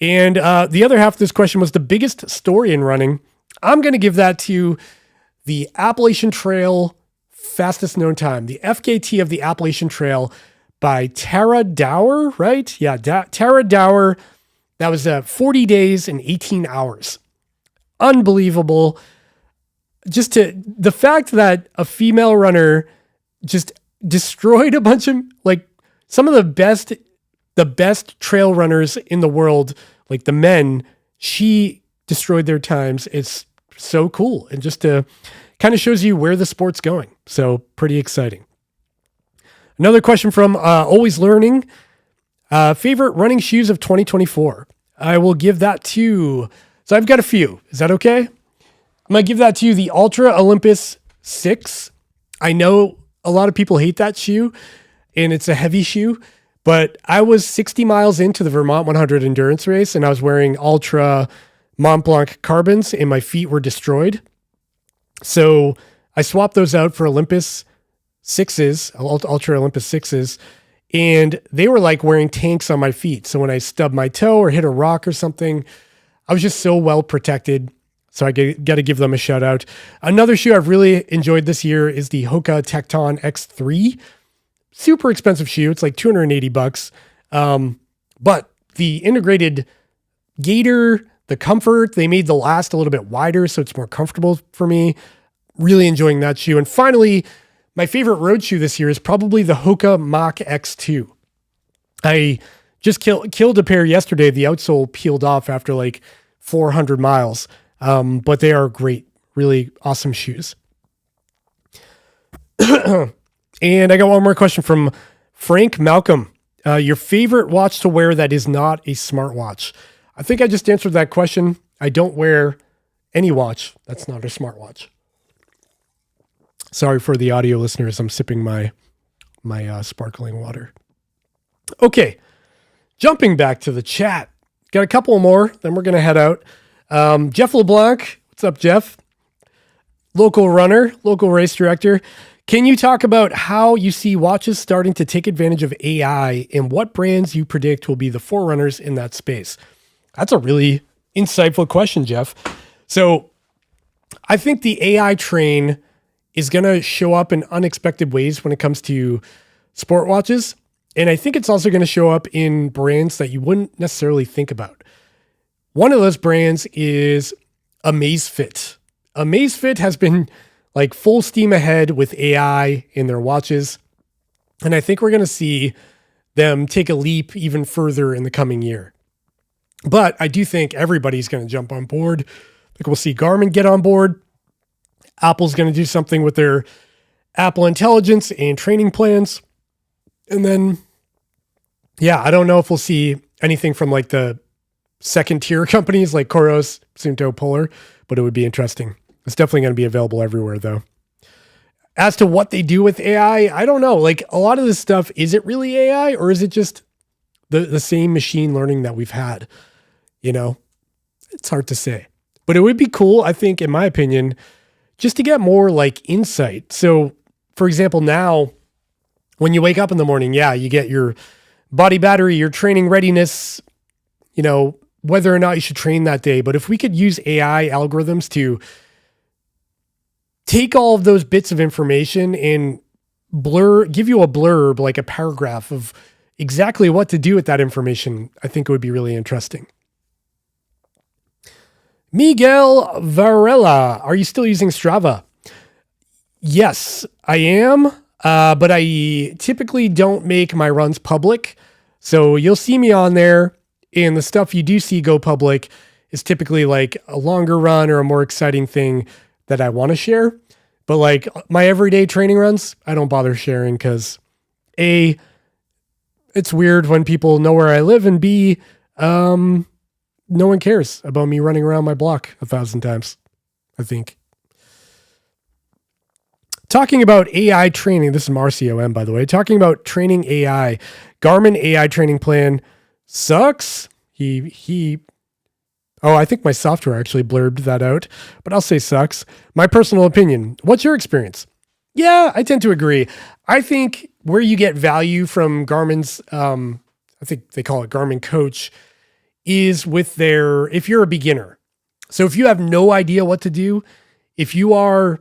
And the other half of this question was the biggest story in running. I'm going to give that to the Appalachian Trail fastest known time, the FKT of the Appalachian Trail by Tara Dower, right? Yeah, Tara Dower. That was 40 days and 18 hours. Unbelievable. The fact that a female runner just destroyed a bunch of like some of the best trail runners in the world, like the men, she destroyed their times. It's so cool. And just kind of shows you where the sport's going. So pretty exciting. Another question from Always Learning. Favorite running shoes of 2024. I will give that to, so I've got a few. Is that okay? I'm going to give that to you, the Ultra Olympus 6. I know a lot of people hate that shoe, and it's a heavy shoe, but I was 60 miles into the Vermont 100 endurance race, and I was wearing Ultra Mont Blanc carbons, and my feet were destroyed. So I swapped those out for Olympus 6s, Ultra Olympus 6s, and they were like wearing tanks on my feet. So when I stubbed my toe or hit a rock or something, I was just so well protected. So I got to give them a shout out. Another shoe I've really enjoyed this year is the Hoka Tecton X3. Super expensive shoe. It's like $280. But the integrated gaiter, the comfort, they made the last a little bit wider, so it's more comfortable for me. Really enjoying that shoe. And finally, my favorite road shoe this year is probably the Hoka Mach X2. I just killed a pair yesterday. The outsole peeled off after like 400 miles. But they are great, really awesome shoes. And I got one more question from Frank Malcolm. Your favorite watch to wear that is not a smartwatch? I think I just answered that question. I don't wear any watch that's not a smartwatch. Sorry for the audio listeners. I'm sipping my sparkling water. Okay, jumping back to the chat. Got a couple more, then we're going to head out. Jeff LeBlanc. What's up, Jeff? Local runner, local race director. Can you talk about how you see watches starting to take advantage of AI and what brands you predict will be the forerunners in that space? That's a really insightful question, Jeff. So I think the AI train is going to show up in unexpected ways when it comes to sport watches. And I think it's also going to show up in brands that you wouldn't necessarily think about. One of those brands is Amazfit. Amazfit has been like full steam ahead with AI in their watches. And I think we're going to see them take a leap even further in the coming year. But I do think everybody's going to jump on board. I think we'll see Garmin get on board. Apple's going to do something with their Apple Intelligence and training plans. And then, yeah, I don't know if we'll see anything from like the second tier companies like Coros, Suunto, Polar, but it would be interesting. It's definitely going to be available everywhere though. As to what they do with AI, I don't know. Like a lot of this stuff, is it really AI or is it just the same machine learning that we've had? You know, it's hard to say, but it would be cool, I think, in my opinion, just to get more like insight. So for example, now when you wake up in the morning, yeah, you get your body battery, your training readiness, whether or not you should train that day. But if we could use AI algorithms to take all of those bits of information and give you a blurb, like a paragraph of exactly what to do with that information, I think it would be really interesting. Miguel Varela, are you still using Strava? Yes, I am, but I typically don't make my runs public. So you'll see me on there, and the stuff you do see go public is typically like a longer run or a more exciting thing that I want to share. But like my everyday training runs, I don't bother sharing because A, it's weird when people know where I live, and B, no one cares about me running around my block 1,000 times, I think. Talking about AI training, this is Marcio M, by the way, talking about training AI, Garmin AI training plan sucks. I think my software actually blurbed that out, but I'll say sucks. My personal opinion. What's your experience? Yeah, I tend to agree. I think where you get value from Garmin's, I think they call it Garmin Coach, is with if you're a beginner. So if you have no idea what to do, if you are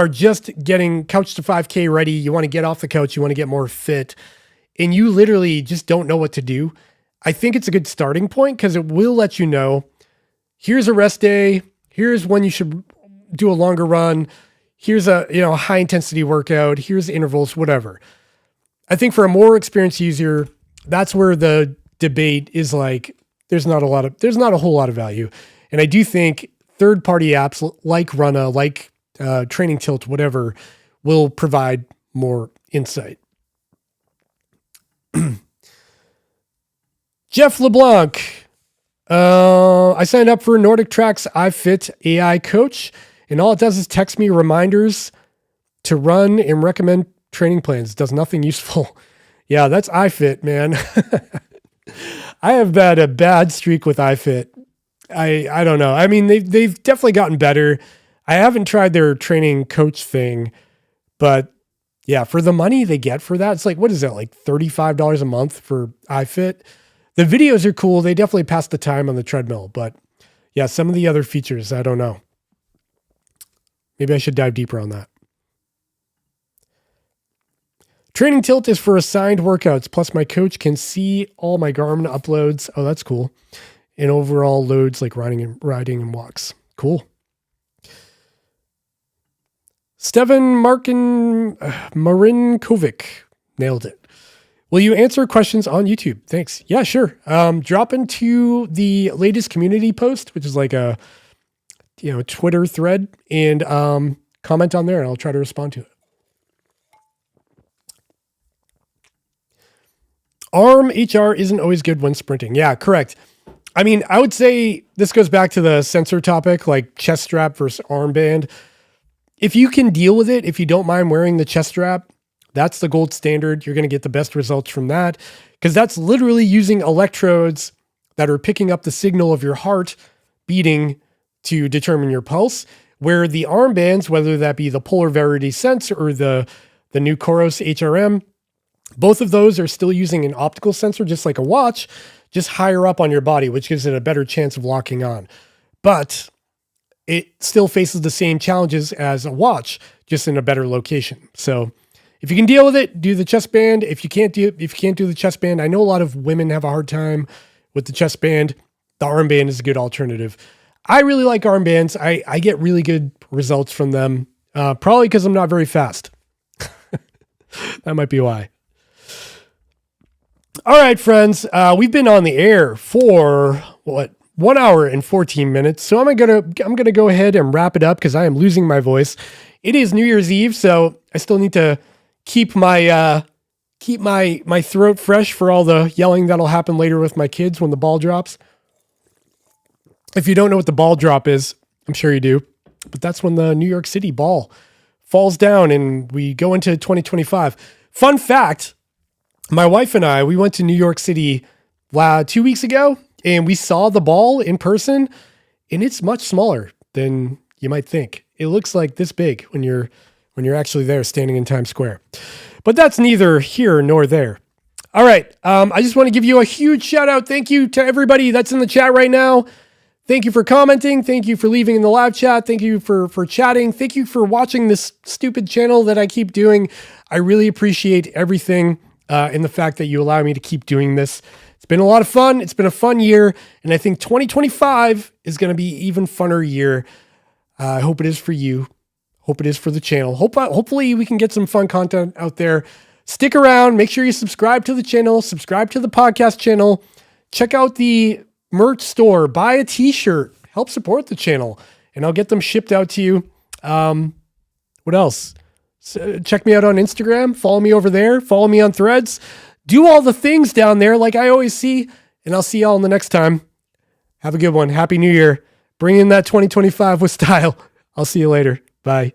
just getting couch to 5K ready, you want to get off the couch, you want to get more fit, and you literally just don't know what to do, I think it's a good starting point because it will let you know, here's a rest day, here's when you should do a longer run, here's a high intensity workout, here's intervals, whatever. I think for a more experienced user, that's where the debate is like, there's not a whole lot of value. And I do think third-party apps like Runna, like Training Tilt, whatever, will provide more insight. Jeff LeBlanc, I signed up for Nordic Track's iFit AI coach, and all it does is text me reminders to run and recommend training plans. It does nothing useful. Yeah, that's iFit, man. I have had a bad streak with iFit. I don't know. I mean, they've definitely gotten better. I haven't tried their training coach thing, but yeah, for the money they get for that, it's like, what is that, like $35 a month for iFit? The videos are cool. They definitely pass the time on the treadmill, but yeah, some of the other features, I don't know. Maybe I should dive deeper on that. Training Tilt is for assigned workouts. Plus my coach can see all my Garmin uploads. Oh, that's cool. And overall loads like riding and walks. Cool. Stevan Marinkovic. Nailed it. Will you answer questions on YouTube? Thanks. Yeah, sure. Drop into the latest community post, which is like a Twitter thread, and comment on there, and I'll try to respond to it. Arm HR isn't always good when sprinting. Yeah, correct. I mean, I would say this goes back to the sensor topic, like chest strap versus armband. If you can deal with it, if you don't mind wearing the chest strap, that's the gold standard. You're going to get the best results from that because that's literally using electrodes that are picking up the signal of your heart beating to determine your pulse, where the armbands, whether that be the Polar Verity Sense or the new Coros HRM, both of those are still using an optical sensor, just like a watch, just higher up on your body, which gives it a better chance of locking on. But it still faces the same challenges as a watch, just in a better location. So if you can deal with it, do the chest band. If you can't do the chest band, I know a lot of women have a hard time with the chest band. The armband is a good alternative. I really like armbands. I get really good results from them. Probably because I'm not very fast. That might be why. All right, friends. We've been on the air for 1 hour and 14 minutes. So I'm gonna go ahead and wrap it up because I am losing my voice. It is New Year's Eve, so I still need to keep my throat fresh for all the yelling that'll happen later with my kids when the ball drops. If you don't know what the ball drop is, I'm sure you do, but that's when the New York City ball falls down and we go into 2025. Fun fact, my wife and I, we went to New York City 2 weeks ago and we saw the ball in person, and it's much smaller than you might think. It looks like this big when you're when you're actually there standing in Times Square. But that's neither here nor there. All right. I just want to give you a huge shout out. Thank you to everybody that's in the chat right now. Thank you for commenting. Thank you for leaving in the live chat. Thank you for chatting. Thank you for watching this stupid channel that I keep doing. I really appreciate everything and the fact that you allow me to keep doing this. It's been a lot of fun. It's been a fun year. And I think 2025 is going to be even funner year. I hope it is for you. Hope it is for the channel. Hopefully we can get some fun content out there. Stick around. Make sure you subscribe to the channel. Subscribe to the podcast channel. Check out the merch store. Buy a t-shirt. Help support the channel. And I'll get them shipped out to you. What else? Check me out on Instagram. Follow me over there. Follow me on Threads. Do all the things down there like I always see. And I'll see y'all in the next time. Have a good one. Happy New Year. Bring in that 2025 with style. I'll see you later. Bye.